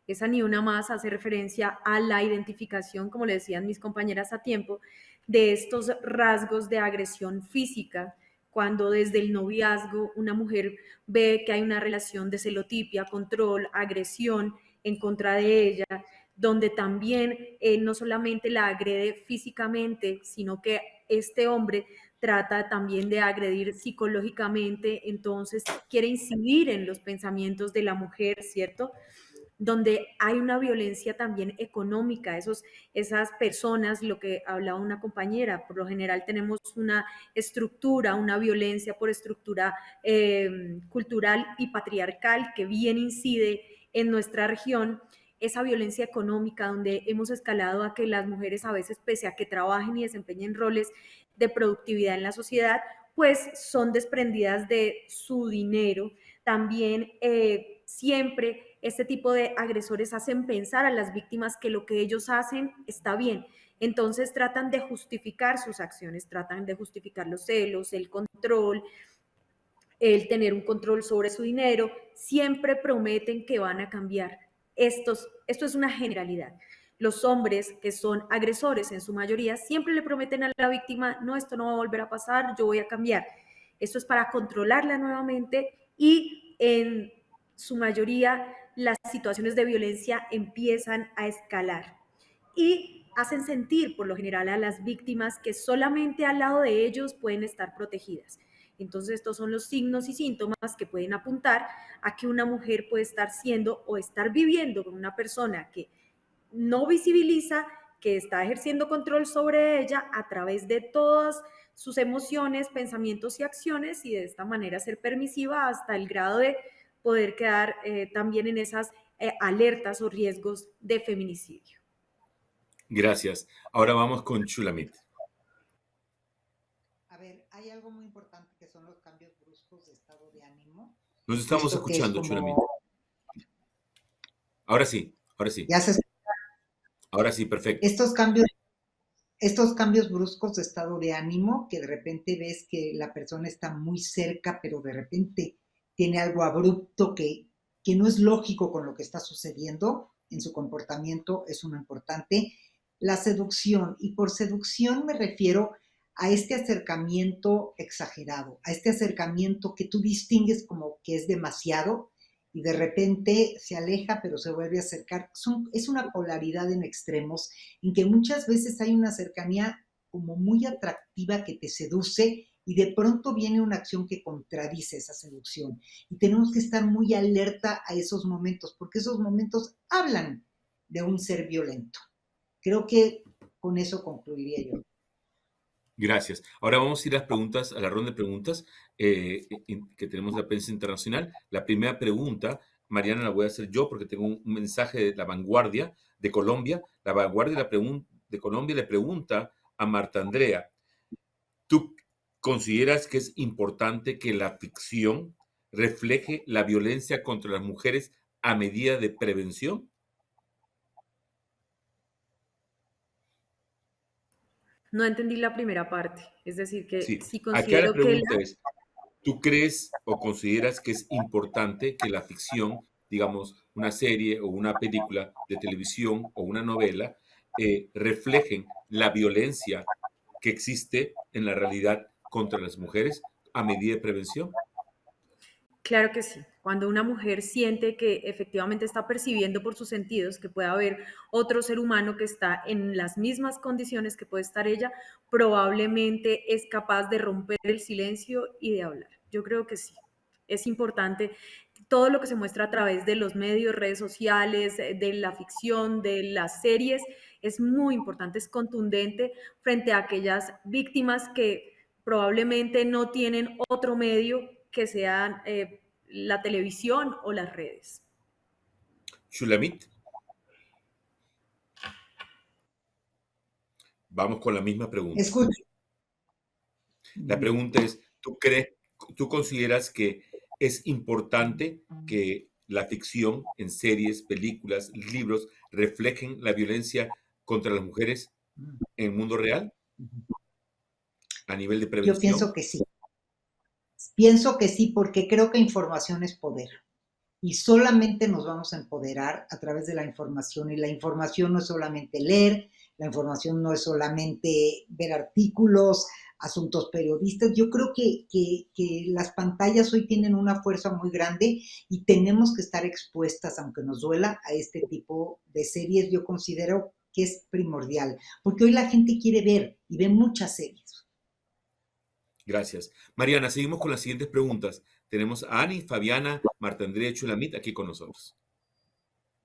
Esa Ni una más hace referencia a la identificación, como le decían mis compañeras a tiempo, de estos rasgos de agresión física, cuando desde el noviazgo una mujer ve que hay una relación de celotipia, control, agresión en contra de ella, donde también no solamente la agrede físicamente, sino que este hombre trata también de agredir psicológicamente, entonces quiere incidir en los pensamientos de la mujer, ¿cierto? Donde hay una violencia también económica, esas personas, lo que hablaba una compañera, por lo general tenemos una estructura, una violencia por estructura cultural y patriarcal que bien incide en nuestra región, esa violencia económica donde hemos escalado a que las mujeres a veces, pese a que trabajen y desempeñen roles de productividad en la sociedad, pues son desprendidas de su dinero. También siempre este tipo de agresores hacen pensar a las víctimas que lo que ellos hacen está bien. Entonces tratan de justificar sus acciones, tratan de justificar los celos, el control, el tener un control sobre su dinero. Siempre prometen que van a cambiar. Esto es una generalidad. Los hombres que son agresores en su mayoría siempre le prometen a la víctima, no, esto no va a volver a pasar, yo voy a cambiar. Esto es para controlarla nuevamente y en su mayoría las situaciones de violencia empiezan a escalar y hacen sentir por lo general a las víctimas que solamente al lado de ellos pueden estar protegidas. Entonces estos son los signos y síntomas que pueden apuntar a que una mujer puede estar siendo o estar viviendo con una persona que no visibiliza, que está ejerciendo control sobre ella a través de todas sus emociones, pensamientos y acciones, y de esta manera ser permisiva hasta el grado de poder quedar también en esas alertas o riesgos de feminicidio. Gracias. Ahora vamos con Shulamit. A ver, hay algo muy importante que son los cambios bruscos de estado de ánimo. Nos estamos escuchando, Shulamit. Ahora sí, ahora sí. Ya se escucha. Ahora sí, perfecto. Estos cambios bruscos de estado de ánimo, que de repente ves que la persona está muy cerca, pero de repente tiene algo abrupto que no es lógico con lo que está sucediendo en su comportamiento, es uno importante. La seducción, y por seducción me refiero a este acercamiento exagerado, a este acercamiento que tú distingues como que es demasiado y de repente se aleja pero se vuelve a acercar. Es una polaridad en extremos en que muchas veces hay una cercanía como muy atractiva que te seduce y de pronto viene una acción que contradice esa seducción. Y tenemos que estar muy alerta a esos momentos, porque esos momentos hablan de un ser violento. Creo que con eso concluiría yo. Gracias. Ahora vamos a ir a la ronda de preguntas que tenemos de la prensa internacional. La primera pregunta, Mariana, la voy a hacer yo porque tengo un mensaje de La Vanguardia de Colombia. La Vanguardia de Colombia le pregunta a Marta Andrea, ¿tú consideras que es importante que la ficción refleje la violencia contra las mujeres a medida de prevención? No entendí la primera parte, es decir, que sí considero acá la pregunta es, ¿tú crees o consideras que es importante que la ficción digamos, una serie o una película de televisión o una novela reflejen la violencia que existe en la realidad contra las mujeres a medida de prevención? Claro que sí. Cuando una mujer siente que efectivamente está percibiendo por sus sentidos que puede haber otro ser humano que está en las mismas condiciones que puede estar ella, probablemente es capaz de romper el silencio y de hablar. Yo creo que sí. Es importante todo lo que se muestra a través de los medios, redes sociales, de la ficción, de las series, es muy importante, es contundente frente a aquellas víctimas que probablemente no tienen otro medio que sean la televisión o las redes. Shulamit, vamos con la misma pregunta. Escucho. La pregunta es, ¿tú consideras que es importante que la ficción en series, películas, libros reflejen la violencia contra las mujeres en el mundo real a nivel de prevención? Yo pienso que sí. Pienso que sí, porque creo que información es poder. Y solamente nos vamos a empoderar a través de la información. Y la información no es solamente leer, la información no es solamente ver artículos, asuntos periodistas. Yo creo que las pantallas hoy tienen una fuerza muy grande y tenemos que estar expuestas, aunque nos duela, a este tipo de series. Yo considero que es primordial, porque hoy la gente quiere ver y ve muchas series. Gracias. Mariana, seguimos con las siguientes preguntas. Tenemos a Ani, Fabiana, Marta Andrea y Shulamit aquí con nosotros.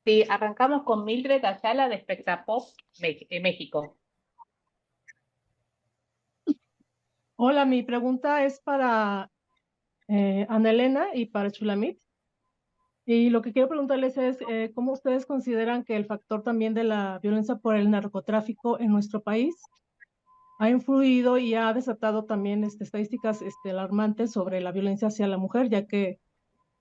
Sí, arrancamos con Mildred Ayala de Spectrapop, México. Hola, mi pregunta es para Ana Elena y para Shulamit. Y lo que quiero preguntarles es cómo ustedes consideran que el factor también de la violencia por el narcotráfico en nuestro país ha influido y ha desatado también estadísticas alarmantes sobre la violencia hacia la mujer, ya que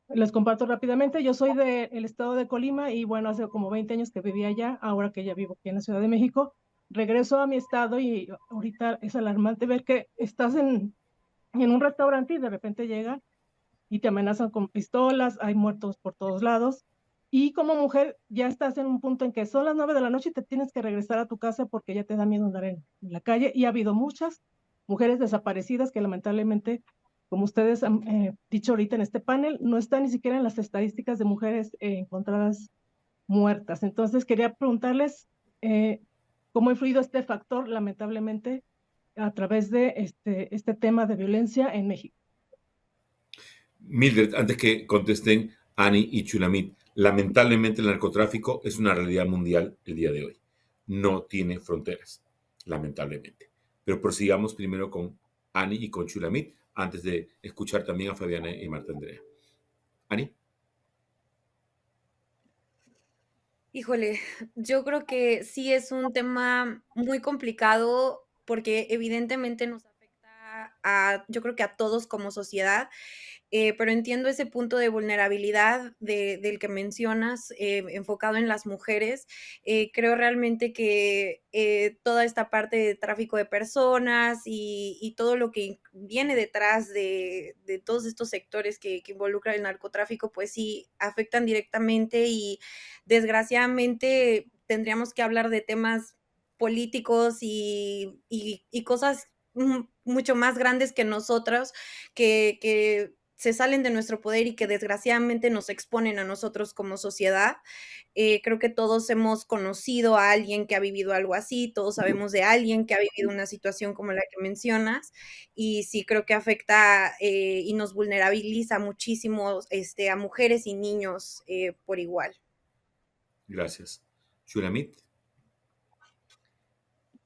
les comparto rápidamente. Yo soy del estado de Colima y bueno, hace como 20 años que vivía allá, ahora que ya vivo aquí en la Ciudad de México, regreso a mi estado y ahorita es alarmante ver que estás en un restaurante y de repente llegan y te amenazan con pistolas, hay muertos por todos lados. Y como mujer ya estás en un punto en que son las 9 de la noche y te tienes que regresar a tu casa porque ya te da miedo andar en la calle. Y ha habido muchas mujeres desaparecidas que lamentablemente, como ustedes han dicho ahorita en este panel, no están ni siquiera en las estadísticas de mujeres encontradas muertas. Entonces quería preguntarles cómo ha influido este factor, lamentablemente, a través de este tema de violencia en México. Mildred, antes que contesten Ani y Shulamit, lamentablemente el narcotráfico es una realidad mundial el día de hoy. No tiene fronteras, lamentablemente. Pero prosigamos primero con Ani y con Shulamit, antes de escuchar también a Fabiana y Marta Andrea. Ani. Híjole, yo creo que sí es un tema muy complicado porque evidentemente nos afecta yo creo que a todos como sociedad, pero entiendo ese punto de vulnerabilidad del que mencionas, enfocado en las mujeres. Creo realmente que toda esta parte de tráfico de personas y todo lo que viene detrás de todos estos sectores que involucran el narcotráfico, pues sí, afectan directamente y desgraciadamente tendríamos que hablar de temas políticos y cosas mucho más grandes que nosotros, que se salen de nuestro poder y que desgraciadamente nos exponen a nosotros como sociedad. Creo que todos hemos conocido a alguien que ha vivido algo así, todos sabemos de alguien que ha vivido una situación como la que mencionas, y sí creo que afecta y nos vulnerabiliza muchísimo a mujeres y niños por igual. Gracias. Shulamit.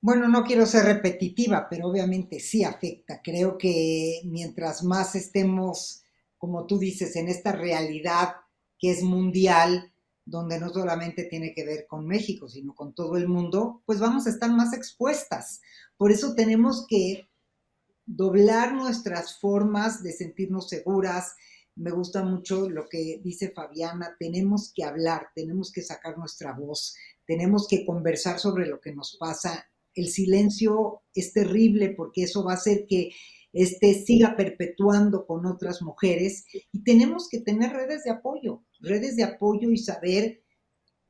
Bueno, no quiero ser repetitiva, pero obviamente sí afecta. Creo que mientras más estemos, como tú dices, en esta realidad que es mundial, donde no solamente tiene que ver con México, sino con todo el mundo, pues vamos a estar más expuestas. Por eso tenemos que doblar nuestras formas de sentirnos seguras. Me gusta mucho lo que dice Fabiana, tenemos que hablar, tenemos que sacar nuestra voz, tenemos que conversar sobre lo que nos pasa. El silencio es terrible porque eso va a hacer que siga perpetuando con otras mujeres y tenemos que tener redes de apoyo. redes de apoyo y saber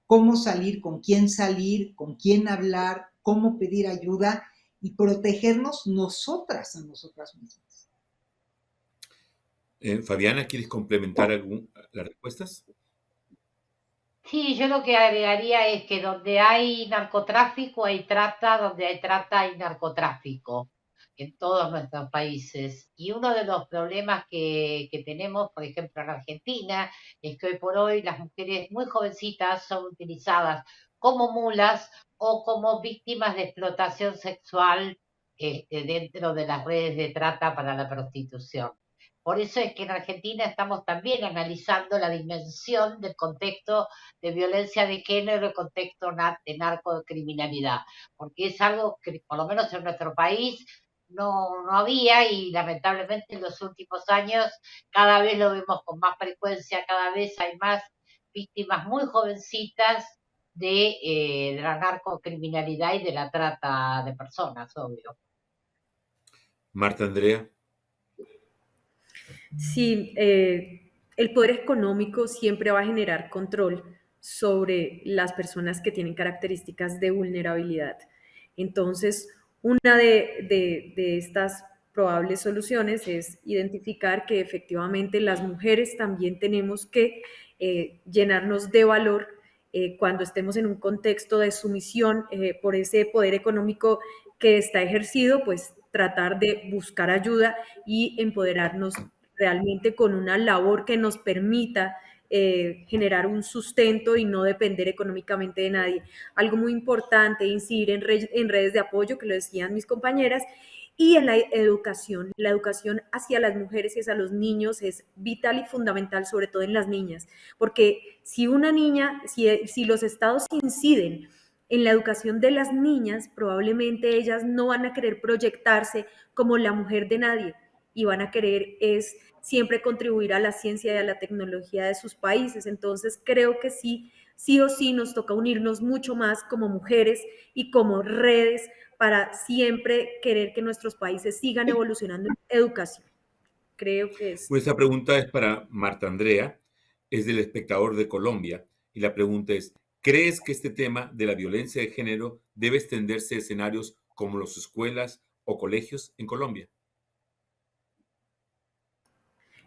cómo salir, con quién hablar, cómo pedir ayuda y protegernos nosotras a nosotras mismas. Fabiana, ¿quieres complementar las respuestas? Sí, yo lo que agregaría es que donde hay narcotráfico hay trata, donde hay trata hay narcotráfico en todos nuestros países. Y uno de los problemas que tenemos, por ejemplo, en Argentina, es que hoy por hoy las mujeres muy jovencitas son utilizadas como mulas o como víctimas de explotación sexual dentro de las redes de trata para la prostitución. Por eso es que en Argentina estamos también analizando la dimensión del contexto de violencia de género, el contexto de narcocriminalidad, porque es algo que por lo menos en nuestro país no había y lamentablemente en los últimos años cada vez lo vemos con más frecuencia, cada vez hay más víctimas muy jovencitas de la narcocriminalidad y de la trata de personas, obvio. Marta Andrea. Sí, el poder económico siempre va a generar control sobre las personas que tienen características de vulnerabilidad. Entonces, una de estas probables soluciones es identificar que efectivamente las mujeres también tenemos que llenarnos de valor cuando estemos en un contexto de sumisión por ese poder económico que está ejercido, pues tratar de buscar ayuda y empoderarnos realmente con una labor que nos permita generar un sustento y no depender económicamente de nadie. Algo muy importante, incidir en redes de apoyo, que lo decían mis compañeras, y en la educación. La educación hacia las mujeres y hacia los niños es vital y fundamental, sobre todo en las niñas, porque si una niña, si los estados inciden en la educación de las niñas, probablemente ellas no van a querer proyectarse como la mujer de nadie y van a querer es siempre contribuir a la ciencia y a la tecnología de sus países. Entonces creo que sí o sí nos toca unirnos mucho más como mujeres y como redes para siempre querer que nuestros países sigan evolucionando en educación. Creo que es... Pues esta pregunta es para Marta Andrea, es del Espectador de Colombia, y la pregunta es, ¿crees que este tema de la violencia de género debe extenderse a escenarios como las escuelas o colegios en Colombia?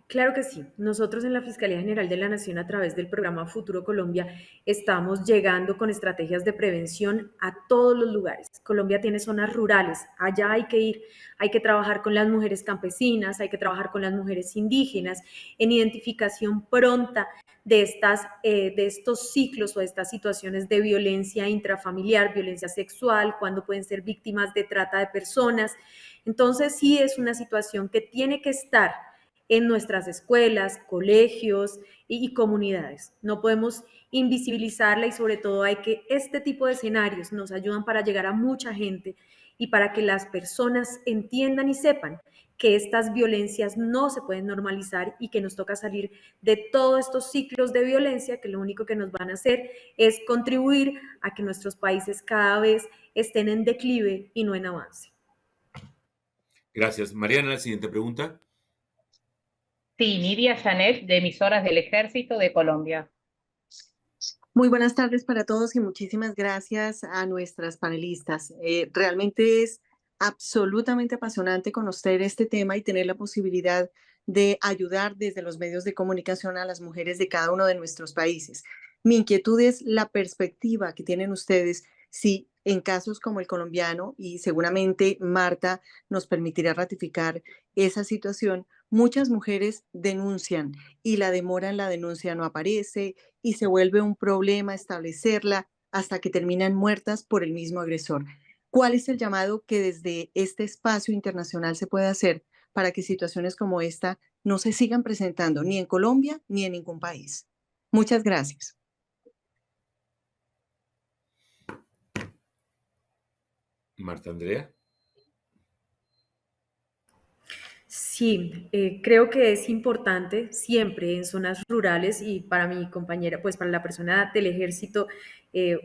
Claro que sí. Nosotros en la Fiscalía General de la Nación, a través del programa Futuro Colombia, estamos llegando con estrategias de prevención a todos los lugares. Colombia tiene zonas rurales, allá hay que ir, hay que trabajar con las mujeres campesinas, hay que trabajar con las mujeres indígenas, en identificación pronta de estos ciclos o de estas situaciones de violencia intrafamiliar, violencia sexual, cuando pueden ser víctimas de trata de personas. Entonces sí es una situación que tiene que estar en nuestras escuelas, colegios y comunidades. No podemos invisibilizarla y sobre todo hay que este tipo de escenarios nos ayudan para llegar a mucha gente y para que las personas entiendan y sepan que estas violencias no se pueden normalizar y que nos toca salir de todos estos ciclos de violencia que lo único que nos van a hacer es contribuir a que nuestros países cada vez estén en declive y no en avance. Gracias. Mariana, la siguiente pregunta. Sí, Nidia Janet, de Emisoras del Ejército de Colombia. Muy buenas tardes para todos y muchísimas gracias a nuestras panelistas. Realmente es absolutamente apasionante conocer este tema y tener la posibilidad de ayudar desde los medios de comunicación a las mujeres de cada uno de nuestros países. Mi inquietud es la perspectiva que tienen ustedes si en casos como el colombiano, y seguramente Marta nos permitirá ratificar esa situación, muchas mujeres denuncian y la demora en la denuncia no aparece y se vuelve un problema establecerla hasta que terminan muertas por el mismo agresor. ¿Cuál es el llamado que desde este espacio internacional se puede hacer para que situaciones como esta no se sigan presentando ni en Colombia ni en ningún país? Muchas gracias. Marta Andrea. Sí, creo que es importante siempre en zonas rurales y para mi compañera, pues para la persona del ejército,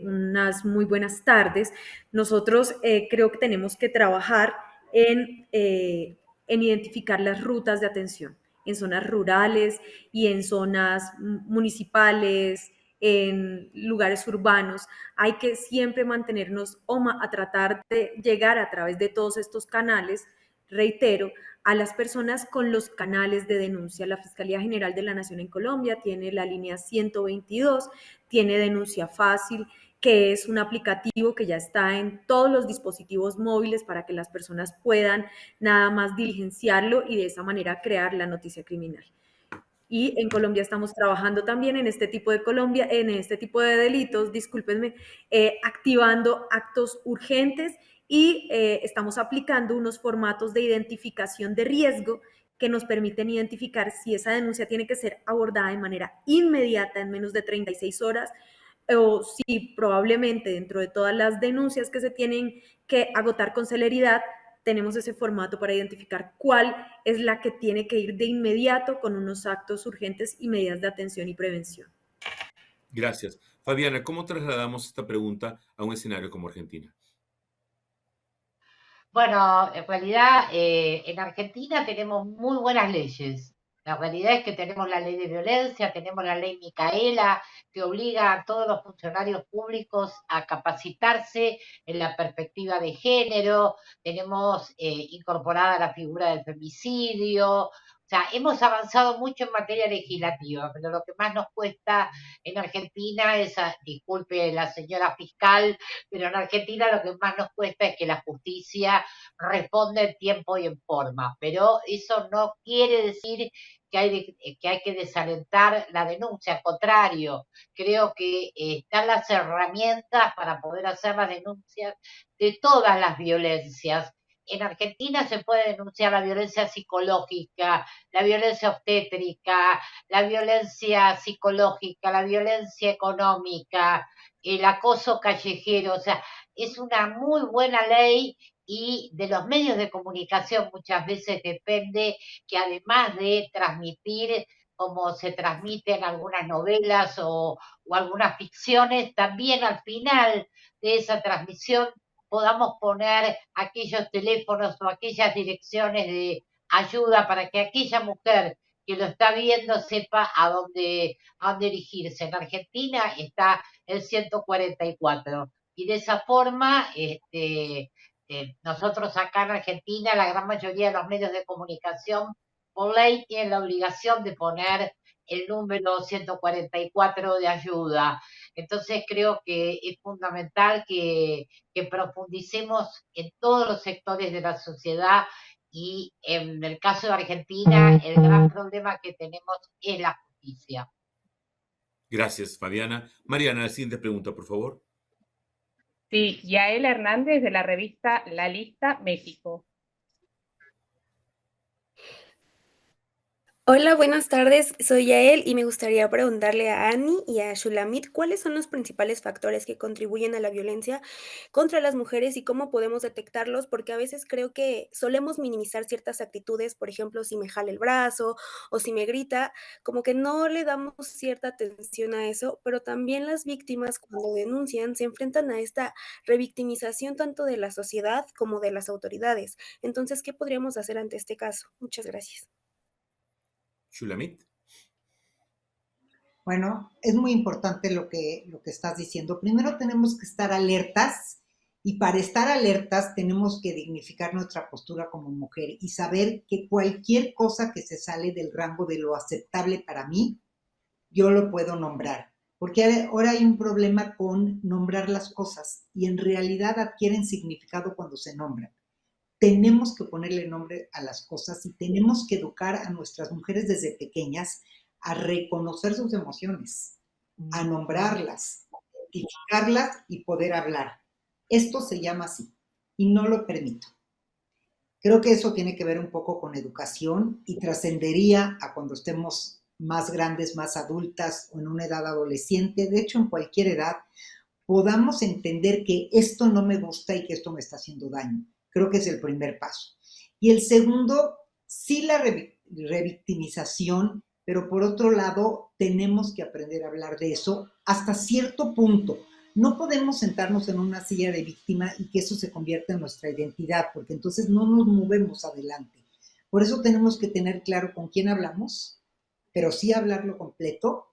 unas muy buenas tardes. Nosotros creo que tenemos que trabajar en identificar las rutas de atención, en zonas rurales y en zonas municipales, en lugares urbanos. Hay que siempre mantenernos a tratar de llegar a través de todos estos canales, reitero, a las personas con los canales de denuncia. La Fiscalía General de la Nación en Colombia tiene la línea 122, tiene Denuncia Fácil, que es un aplicativo que ya está en todos los dispositivos móviles para que las personas puedan nada más diligenciarlo y de esa manera crear la noticia criminal. Y en Colombia estamos trabajando también en este tipo de delitos, discúlpenme, activando actos urgentes y estamos aplicando unos formatos de identificación de riesgo que nos permiten identificar si esa denuncia tiene que ser abordada de manera inmediata en menos de 36 horas o si probablemente dentro de todas las denuncias que se tienen que agotar con celeridad, tenemos ese formato para identificar cuál es la que tiene que ir de inmediato con unos actos urgentes y medidas de atención y prevención. Gracias. Fabiana, ¿cómo trasladamos esta pregunta a un escenario como Argentina? Bueno, en realidad en Argentina tenemos muy buenas leyes. La realidad es que tenemos la ley de violencia, tenemos la ley Micaela, que obliga a todos los funcionarios públicos a capacitarse en la perspectiva de género, tenemos incorporada la figura del femicidio. O sea, hemos avanzado mucho en materia legislativa, pero lo que más nos cuesta en Argentina es, disculpe la señora fiscal, pero en Argentina lo que más nos cuesta es que la justicia responda en tiempo y en forma. Pero eso no quiere decir que hay que desalentar la denuncia, al contrario, creo que están las herramientas para poder hacer las denuncias de todas las violencias. En Argentina se puede denunciar la violencia psicológica, la violencia obstétrica, la violencia psicológica, la violencia económica, el acoso callejero. O sea, es una muy buena ley y de los medios de comunicación muchas veces depende que además de transmitir como se transmiten algunas novelas o algunas ficciones, también al final de esa transmisión podamos poner aquellos teléfonos o aquellas direcciones de ayuda para que aquella mujer que lo está viendo sepa a dónde dirigirse. En Argentina está el 144 y de esa forma nosotros acá en Argentina, la gran mayoría de los medios de comunicación por ley tienen la obligación de poner el número 144 de ayuda. Entonces creo que es fundamental que profundicemos en todos los sectores de la sociedad y en el caso de Argentina el gran problema que tenemos es la justicia. Gracias, Fabiana. Mariana, la siguiente pregunta, por favor. Sí, Yael Hernández de la revista La Lista, México. Hola, buenas tardes. Soy Yael y me gustaría preguntarle a Annie y a Shulamit cuáles son los principales factores que contribuyen a la violencia contra las mujeres y cómo podemos detectarlos, porque a veces creo que solemos minimizar ciertas actitudes, por ejemplo, si me jala el brazo o si me grita, como que no le damos cierta atención a eso, pero también las víctimas cuando denuncian se enfrentan a esta revictimización tanto de la sociedad como de las autoridades. Entonces, ¿qué podríamos hacer ante este caso? Muchas gracias. Shulamit. Bueno, es muy importante lo que estás diciendo. Primero tenemos que estar alertas y para estar alertas tenemos que dignificar nuestra postura como mujer y saber que cualquier cosa que se sale del rango de lo aceptable para mí, yo lo puedo nombrar. Porque ahora hay un problema con nombrar las cosas y en realidad adquieren significado cuando se nombran. Tenemos que ponerle nombre a las cosas y tenemos que educar a nuestras mujeres desde pequeñas a reconocer sus emociones, a nombrarlas, a identificarlas y poder hablar. Esto se llama así y no lo permito. Creo que eso tiene que ver un poco con educación y trascendería a cuando estemos más grandes, más adultas o en una edad adolescente, de hecho en cualquier edad, podamos entender que esto no me gusta y que esto me está haciendo daño. Creo que es el primer paso. Y el segundo, sí la revictimización, pero por otro lado, tenemos que aprender a hablar de eso hasta cierto punto. No podemos sentarnos en una silla de víctima y que eso se convierta en nuestra identidad, porque entonces no nos movemos adelante. Por eso tenemos que tener claro con quién hablamos, pero sí hablarlo completo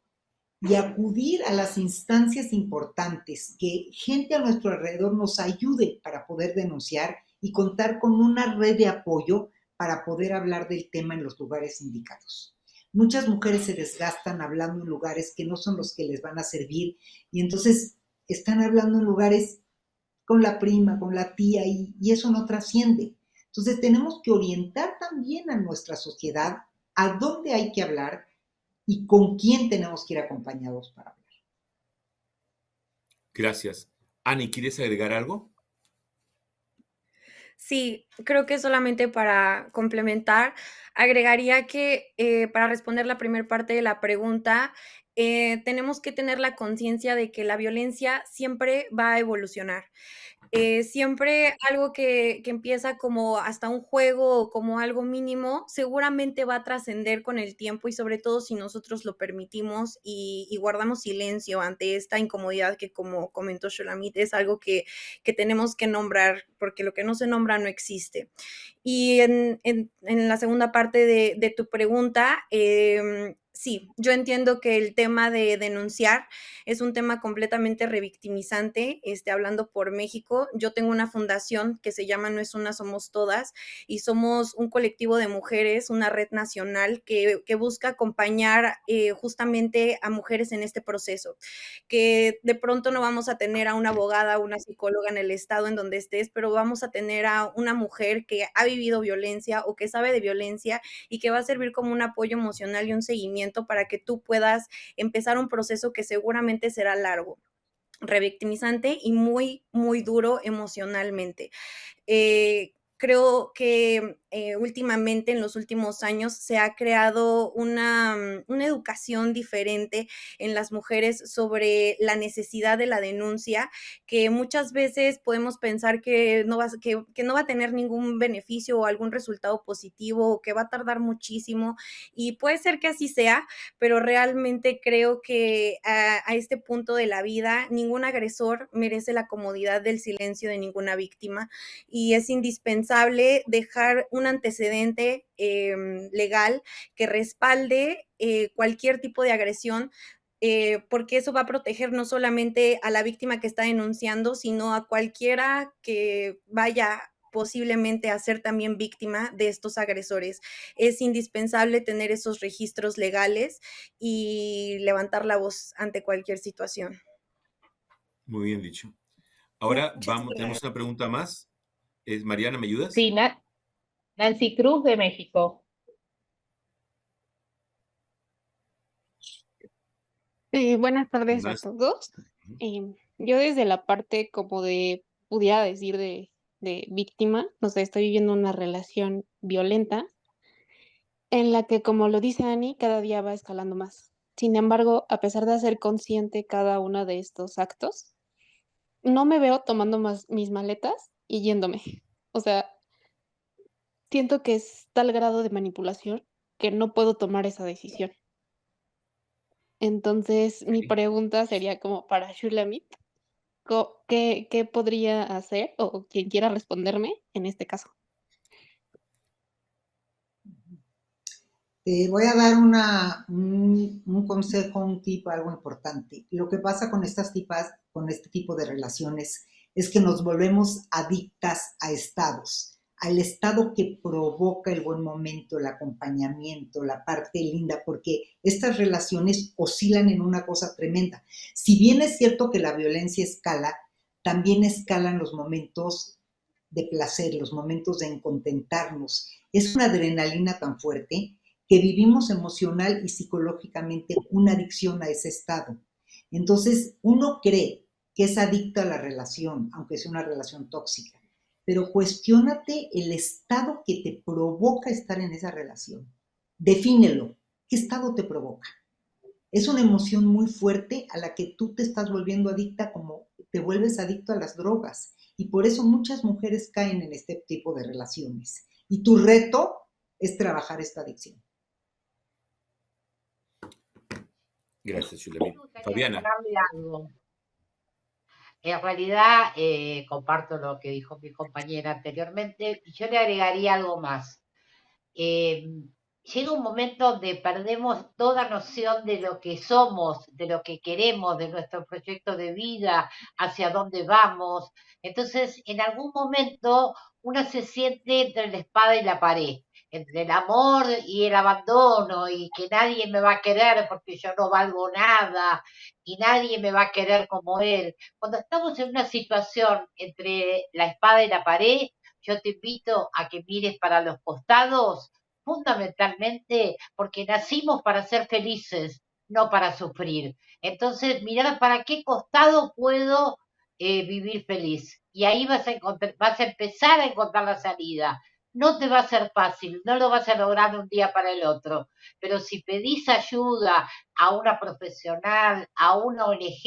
y acudir a las instancias importantes, que gente a nuestro alrededor nos ayude para poder denunciar y contar con una red de apoyo para poder hablar del tema en los lugares indicados. Muchas mujeres se desgastan hablando en lugares que no son los que les van a servir y entonces están hablando en lugares con la prima, con la tía y eso no trasciende. Entonces tenemos que orientar también a nuestra sociedad a dónde hay que hablar y con quién tenemos que ir acompañados para hablar. Gracias. Ani, ¿quieres agregar algo? Sí, creo que solamente para complementar, agregaría que para responder la primera parte de la pregunta, tenemos que tener la conciencia de que la violencia siempre va a evolucionar. Siempre algo que empieza como hasta un juego o como algo mínimo, seguramente va a trascender con el tiempo y sobre todo si nosotros lo permitimos y guardamos silencio ante esta incomodidad que, como comentó Shulamit, es algo que tenemos que nombrar, porque lo que no se nombra no existe. Y en la segunda parte de tu pregunta, sí, yo entiendo que el tema de denunciar es un tema completamente revictimizante, hablando por México. Yo tengo una fundación que se llama No es una, somos todas, y somos un colectivo de mujeres, una red nacional que busca acompañar justamente a mujeres en este proceso, que de pronto no vamos a tener a una abogada, una psicóloga en el estado en donde estés, pero vamos a tener a una mujer que ha vivido violencia o que sabe de violencia y que va a servir como un apoyo emocional y un seguimiento para que tú puedas empezar un proceso que seguramente será largo, revictimizante y muy, muy duro emocionalmente. Creo que últimamente, en los últimos años, se ha creado una educación diferente en las mujeres sobre la necesidad de la denuncia, que muchas veces podemos pensar que no va a tener ningún beneficio o algún resultado positivo o que va a tardar muchísimo, y puede ser que así sea, pero realmente creo que a este punto de la vida ningún agresor merece la comodidad del silencio de ninguna víctima y es indispensable dejar un antecedente legal que respalde cualquier tipo de agresión, porque eso va a proteger no solamente a la víctima que está denunciando, sino a cualquiera que vaya posiblemente a ser también víctima de estos agresores. Es indispensable tener esos registros legales y levantar la voz ante cualquier situación. Muy bien dicho. Ahora tenemos una pregunta más. Mariana, ¿me ayudas? Sí, Nancy Cruz de México. Buenas tardes a Nancy. todos. Yo desde la parte como pudiera decir, de víctima, no sé, estoy viviendo una relación violenta en la que, como lo dice Ani, cada día va escalando más. Sin embargo, a pesar de hacer consciente cada uno de estos actos, no me veo tomando mis maletas y yéndome. O sea, siento que es tal grado de manipulación que no puedo tomar esa decisión. Entonces, mi pregunta sería como para Shulamit, ¿qué podría hacer o quien quiera responderme en este caso? Te voy a dar un consejo, un tip, algo importante. Lo que pasa con estas tipas, con este tipo de relaciones, es que nos volvemos adictas a estados, al estado que provoca el buen momento, el acompañamiento, la parte linda, porque estas relaciones oscilan en una cosa tremenda. Si bien es cierto que la violencia escala, también escalan los momentos de placer, los momentos de contentarnos. Es una adrenalina tan fuerte que vivimos emocional y psicológicamente una adicción a ese estado. Entonces, uno cree que es adicto a la relación, aunque sea una relación tóxica, pero cuestiónate el estado que te provoca estar en esa relación. Defínelo. ¿Qué estado te provoca? Es una emoción muy fuerte a la que tú te estás volviendo adicta, como te vuelves adicto a las drogas. Y por eso muchas mujeres caen en este tipo de relaciones. Y tu reto es trabajar esta adicción. Gracias, Shulamit. Fabiana. Algo. En realidad, comparto lo que dijo mi compañera anteriormente, y yo le agregaría algo más. eh, llega un momento donde perdemos toda noción de lo que somos, de lo que queremos, de nuestro proyecto de vida, hacia dónde vamos. Entonces, en algún momento una se siente entre la espada y la pared, entre el amor y el abandono, y que nadie me va a querer porque yo no valgo nada, y nadie me va a querer como él. Cuando estamos en una situación entre la espada y la pared, yo te invito a que mires para los costados, fundamentalmente porque nacimos para ser felices, no para sufrir. Entonces, mirar para qué costado puedo vivir feliz. Y ahí vas a empezar a encontrar la salida. No te va a ser fácil, no lo vas a lograr de un día para el otro, pero si pedís ayuda a una profesional, a una ONG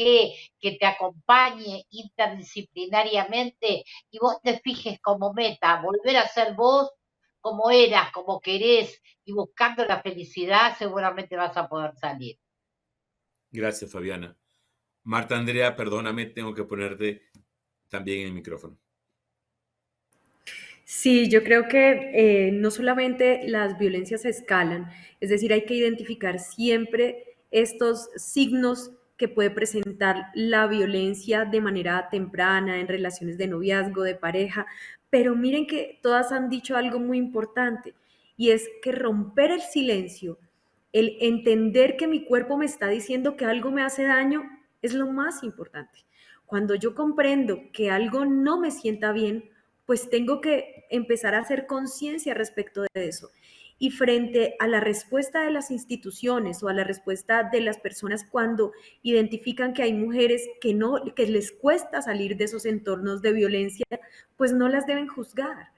que te acompañe interdisciplinariamente y vos te fijes como meta volver a ser vos, como eras, como querés y buscando la felicidad, seguramente vas a poder salir. Gracias, Fabiana. Marta Andrea, perdóname, tengo que ponerte también en el micrófono. Sí, yo creo que no solamente las violencias escalan, es decir, hay que identificar siempre estos signos que puede presentar la violencia de manera temprana en relaciones de noviazgo, de pareja, pero miren que todas han dicho algo muy importante y es que romper el silencio, el entender que mi cuerpo me está diciendo que algo me hace daño es lo más importante. Cuando yo comprendo que algo no me sienta bien, pues tengo que empezar a hacer conciencia respecto de eso. Y frente a la respuesta de las instituciones o a la respuesta de las personas cuando identifican que hay mujeres que les cuesta salir de esos entornos de violencia, pues no las deben juzgar,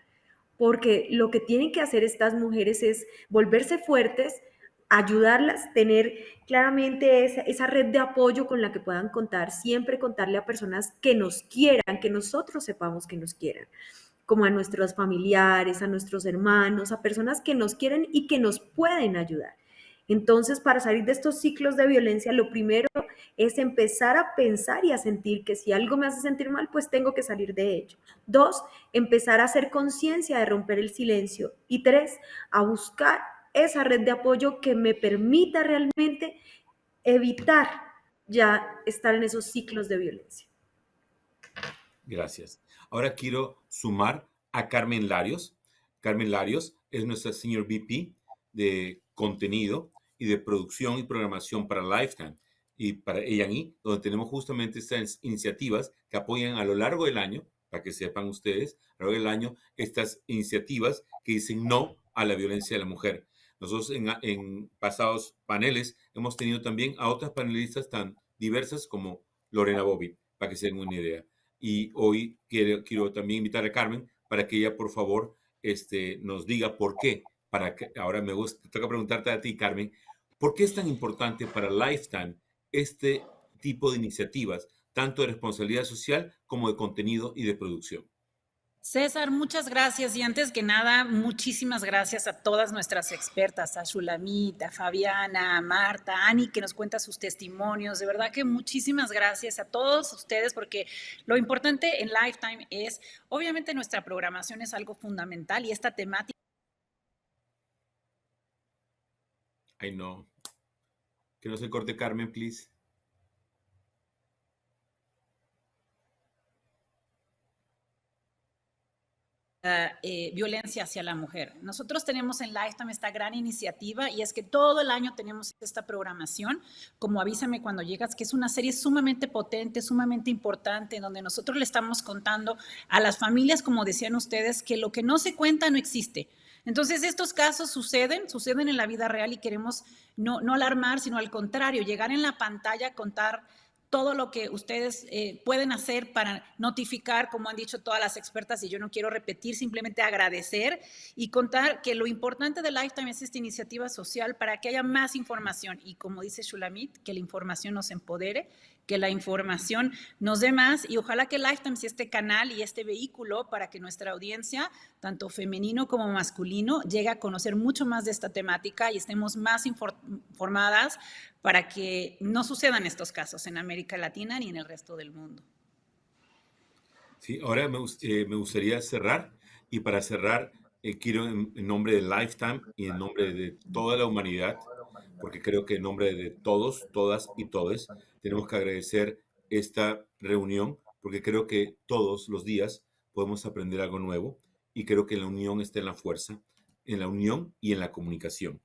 porque lo que tienen que hacer estas mujeres es volverse fuertes, ayudarlas, tener claramente esa red de apoyo con la que puedan contar, siempre contarle a personas que nos quieran, que nosotros sepamos que nos quieran, como a nuestros familiares, a nuestros hermanos, a personas que nos quieren y que nos pueden ayudar. Entonces, para salir de estos ciclos de violencia, lo primero es empezar a pensar y a sentir que si algo me hace sentir mal, pues tengo que salir de ello. 2, empezar a hacer conciencia de romper el silencio. Y 3, a buscar esa red de apoyo que me permita realmente evitar ya estar en esos ciclos de violencia. Gracias. Ahora quiero sumar a Carmen Larios. Carmen Larios es nuestra Senior VP de contenido y de producción y programación para Lifetime y para A&E, donde tenemos justamente estas iniciativas que apoyan a lo largo del año, para que sepan ustedes, a lo largo del año, estas iniciativas que dicen no a la violencia de la mujer. Nosotros en pasados paneles hemos tenido también a otras panelistas tan diversas como Lorena Bobbitt, para que se den una idea. Y hoy quiero también invitar a Carmen para que ella, por favor, nos diga por qué. Ahora toca preguntarte a ti, Carmen, ¿por qué es tan importante para Lifetime este tipo de iniciativas, tanto de responsabilidad social como de contenido y de producción? César, muchas gracias. Y antes que nada, muchísimas gracias a todas nuestras expertas, a Shulamit, a Fabiana, a Marta, a Ani, que nos cuenta sus testimonios. De verdad que muchísimas gracias a todos ustedes, porque lo importante en Lifetime es, obviamente nuestra programación es algo fundamental y esta temática. Ay, no. Que no se corte, Carmen, please. Violencia hacia la mujer. Nosotros tenemos en Lifetime esta gran iniciativa y es que todo el año tenemos esta programación, como Avísame Cuando Llegas, que es una serie sumamente potente, sumamente importante, en donde nosotros le estamos contando a las familias, como decían ustedes, que lo que no se cuenta no existe. Entonces, estos casos suceden en la vida real y queremos no alarmar, sino al contrario, llegar en la pantalla, contar todo lo que ustedes pueden hacer para notificar, como han dicho todas las expertas, y yo no quiero repetir, simplemente agradecer y contar que lo importante de Lifetime es esta iniciativa social para que haya más información. Y como dice Shulamit, que la información nos empodere, que la información nos dé más y ojalá que Lifetime sea este canal y este vehículo para que nuestra audiencia, tanto femenino como masculino, llegue a conocer mucho más de esta temática y estemos más informadas para que no sucedan estos casos en América Latina ni en el resto del mundo. Sí, ahora me gustaría cerrar y para cerrar quiero en nombre de Lifetime y en nombre de toda la humanidad, porque creo que en nombre de todos, todas y todes, tenemos que agradecer esta reunión, porque creo que todos los días podemos aprender algo nuevo y creo que la unión está en la fuerza, en la unión y en la comunicación.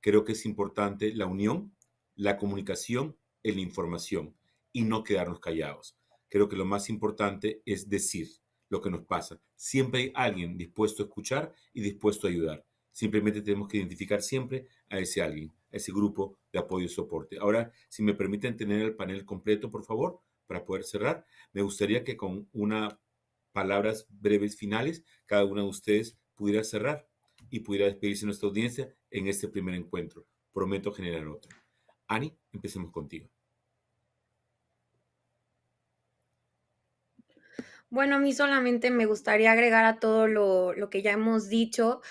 Creo que es importante la unión, la comunicación y la información y no quedarnos callados. Creo que lo más importante es decir lo que nos pasa. Siempre hay alguien dispuesto a escuchar y dispuesto a ayudar. Simplemente tenemos que identificar siempre a ese alguien, a ese grupo de apoyo y soporte. Ahora, si me permiten tener el panel completo, por favor, para poder cerrar, me gustaría que con unas palabras breves finales, cada uno de ustedes pudiera cerrar y pudiera despedirse de nuestra audiencia en este primer encuentro. Prometo generar otro. Ani, empecemos contigo. Bueno, a mí solamente me gustaría agregar a todo lo que ya hemos dicho,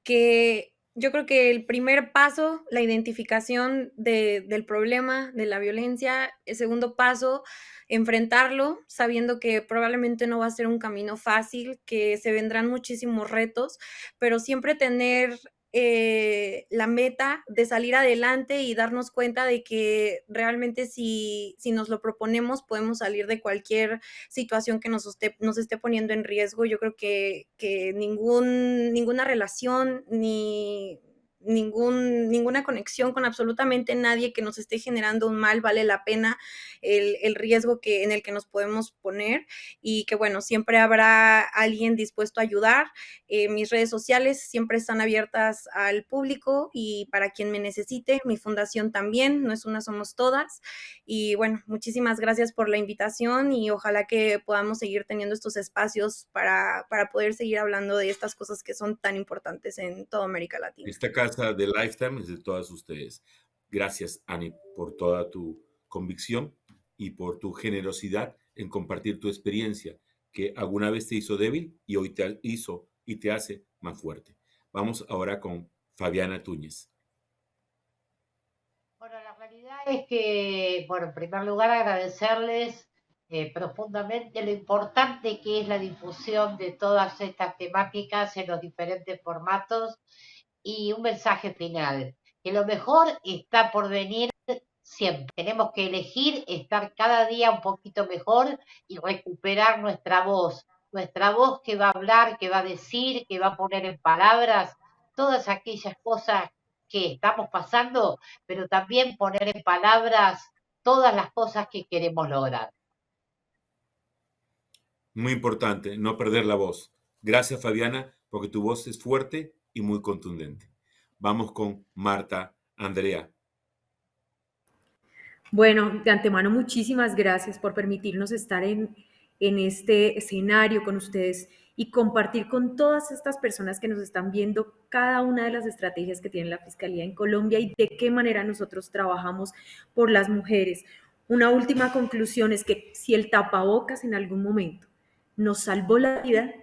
que yo creo que el primer paso, la identificación del problema, de la violencia, el segundo paso, enfrentarlo, sabiendo que probablemente no va a ser un camino fácil, que se vendrán muchísimos retos, pero siempre tener la meta de salir adelante y darnos cuenta de que realmente si nos lo proponemos podemos salir de cualquier situación que nos esté poniendo en riesgo. Yo creo que ninguna relación ni ninguna conexión con absolutamente nadie que nos esté generando un mal vale la pena el riesgo en el que nos podemos poner, y que bueno, siempre habrá alguien dispuesto a ayudar. Mis redes sociales siempre están abiertas al público y para quien me necesite. Mi fundación también, No es una, somos todas. Y bueno, muchísimas gracias por la invitación y ojalá que podamos seguir teniendo estos espacios para poder seguir hablando de estas cosas que son tan importantes en toda América Latina. Esta casa de Lifetime es de todas ustedes. Gracias, Ani, por toda tu convicción y por tu generosidad en compartir tu experiencia, que alguna vez te hizo débil y hoy te hizo y te hace más fuerte. Vamos ahora con Fabiana Túñez. Bueno, la realidad es que, bueno, en primer lugar agradecerles profundamente lo importante que es la difusión de todas estas temáticas en los diferentes formatos, y un mensaje final, que lo mejor está por venir siempre. Tenemos que elegir estar cada día un poquito mejor y recuperar nuestra voz que va a hablar, que va a decir, que va a poner en palabras todas aquellas cosas que estamos pasando, pero también poner en palabras todas las cosas que queremos lograr. Muy importante, no perder la voz. Gracias, Fabiana, porque tu voz es fuerte y muy contundente. Vamos con Marta Andrea. Bueno, de antemano, muchísimas gracias por permitirnos estar en este escenario con ustedes y compartir con todas estas personas que nos están viendo cada una de las estrategias que tiene la Fiscalía en Colombia y de qué manera nosotros trabajamos por las mujeres. Una última conclusión es que si el tapabocas en algún momento nos salvó la vida,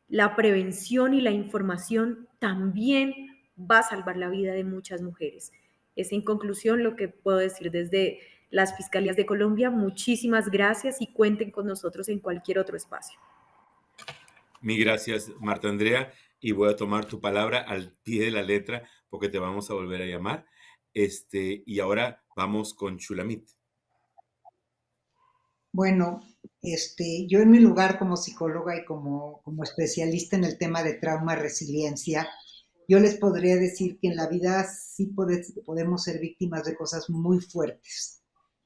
la prevención y la información también va a salvar la vida de muchas mujeres. Es en conclusión lo que puedo decir desde las Fiscalías de Colombia. Muchísimas gracias y cuenten con nosotros en cualquier otro espacio. Mil gracias, Marta Andrea, y voy a tomar tu palabra al pie de la letra porque te vamos a volver a llamar. Y ahora vamos con Shulamit. Bueno, yo en mi lugar como psicóloga y como especialista en el tema de trauma y resiliencia, yo les podría decir que en la vida sí podemos ser víctimas de cosas muy fuertes,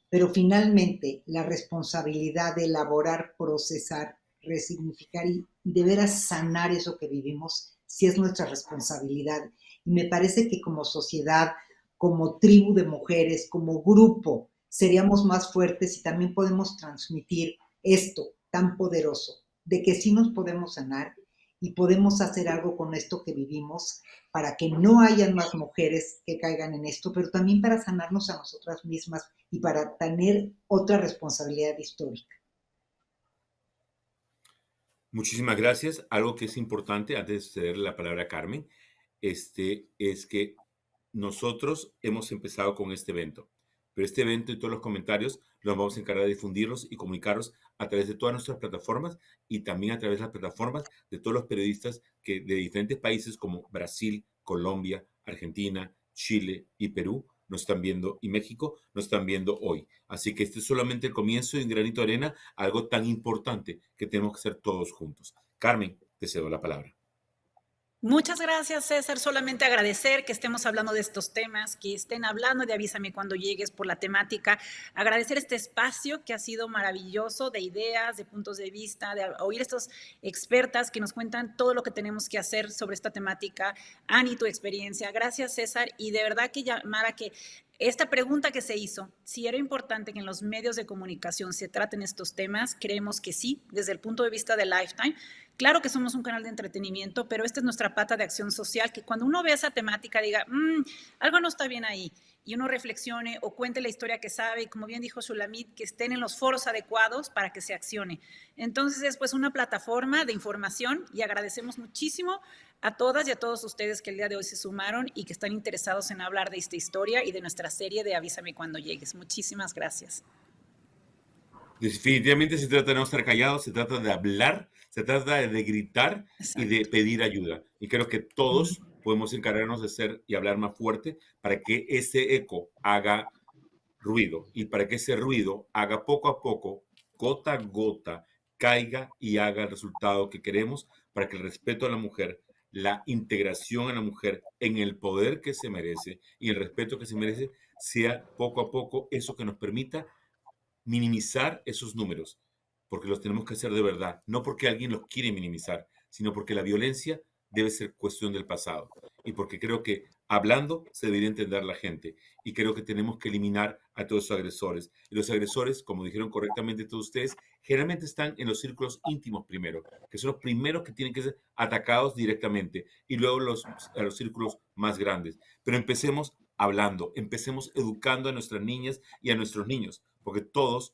pero finalmente la responsabilidad de elaborar, procesar, resignificar y de veras sanar eso que vivimos, sí es nuestra responsabilidad. Y me parece que como sociedad, como tribu de mujeres, como grupo, seríamos más fuertes y también podemos transmitir esto tan poderoso, de que sí nos podemos sanar y podemos hacer algo con esto que vivimos para que no hayan más mujeres que caigan en esto, pero también para sanarnos a nosotras mismas y para tener otra responsabilidad histórica. Muchísimas gracias. Algo que es importante, antes de cederle la palabra a Carmen, es que nosotros hemos empezado con este evento, pero este evento y todos los comentarios los vamos a encargar de difundirlos y comunicarlos a través de todas nuestras plataformas y también a través de las plataformas de todos los periodistas que de diferentes países como Brasil, Colombia, Argentina, Chile y Perú nos están viendo, y México nos están viendo hoy. Así que este es solamente el comienzo de un granito de arena, algo tan importante que tenemos que hacer todos juntos. Carmen, te cedo la palabra. Muchas gracias, César. Solamente agradecer que estemos hablando de estos temas, que estén hablando de Avísame Cuando Llegues por la temática. Agradecer este espacio que ha sido maravilloso, de ideas, de puntos de vista, de oír a estas expertas que nos cuentan todo lo que tenemos que hacer sobre esta temática. Ani, tu experiencia. Gracias, César. Y de verdad que llamar a que esta pregunta que se hizo, si era importante que en los medios de comunicación se traten estos temas, creemos que sí, desde el punto de vista de Lifetime. Claro que somos un canal de entretenimiento, pero esta es nuestra pata de acción social, que cuando uno ve esa temática diga, algo no está bien ahí, y uno reflexione o cuente la historia que sabe, y como bien dijo Shulamit, que estén en los foros adecuados para que se accione. Entonces es pues una plataforma de información y agradecemos muchísimo a todas y a todos ustedes que el día de hoy se sumaron y que están interesados en hablar de esta historia y de nuestra serie de Avísame Cuando Llegues. Muchísimas gracias. Definitivamente se trata de no estar callados, se trata de hablar, se trata de gritar y de pedir ayuda. Y creo que todos podemos encargarnos de ser y hablar más fuerte para que ese eco haga ruido y para que ese ruido haga poco a poco, gota a gota, caiga y haga el resultado que queremos para que el respeto a la mujer, la integración a la mujer en el poder que se merece y el respeto que se merece sea poco a poco eso que nos permita minimizar esos números, porque los tenemos que hacer de verdad, no porque alguien los quiere minimizar, sino porque la violencia debe ser cuestión del pasado y porque creo que hablando se debería entender la gente y creo que tenemos que eliminar a todos esos agresores. Y los agresores, como dijeron correctamente todos ustedes, generalmente están en los círculos íntimos primero, que son los primeros que tienen que ser atacados directamente y luego a los círculos más grandes. Pero empecemos hablando, empecemos educando a nuestras niñas y a nuestros niños, porque todos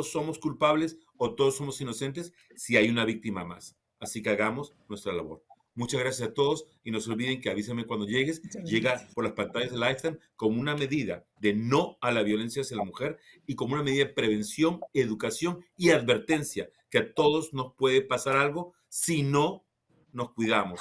somos culpables o todos somos inocentes si hay una víctima más. Así que hagamos nuestra labor. Muchas gracias a todos y no se olviden que Avísame Cuando Llegues llega por las pantallas de Lifetime como una medida de no a la violencia hacia la mujer y como una medida de prevención, educación y advertencia que a todos nos puede pasar algo si no nos cuidamos.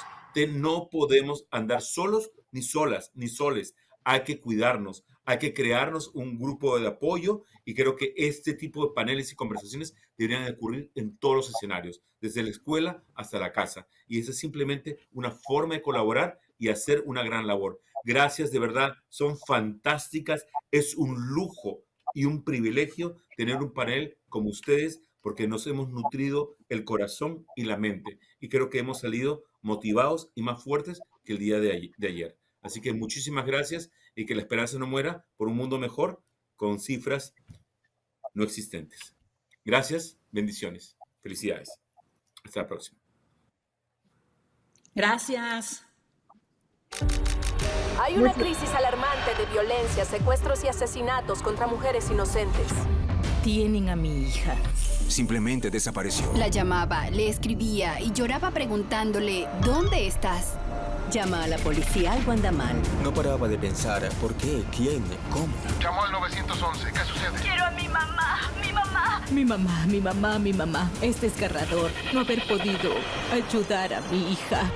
No podemos andar solos, ni solas, ni soles. Hay que cuidarnos, hay que crearnos un grupo de apoyo y creo que este tipo de paneles y conversaciones deberían ocurrir en todos los escenarios, desde la escuela hasta la casa. Y esa es simplemente una forma de colaborar y hacer una gran labor. Gracias, de verdad, son fantásticas. Es un lujo y un privilegio tener un panel como ustedes porque nos hemos nutrido el corazón y la mente. Y creo que hemos salido motivados y más fuertes que el día de ayer. Así que muchísimas gracias y que la esperanza no muera por un mundo mejor con cifras no existentes. Gracias, bendiciones, felicidades. Hasta la próxima. Gracias. Hay una crisis alarmante de violencia, secuestros y asesinatos contra mujeres inocentes. Tienen a mi hija. Simplemente desapareció. La llamaba, le escribía y lloraba preguntándole, ¿dónde estás? Llama a la policía al Guandamal. No paraba de pensar, ¿por qué? ¿Quién? ¿Cómo? Llamó al 911. ¿Qué sucede? Quiero a mi mamá, mi mamá. Mi mamá, mi mamá, mi mamá. Es desgarrador no haber podido ayudar a mi hija.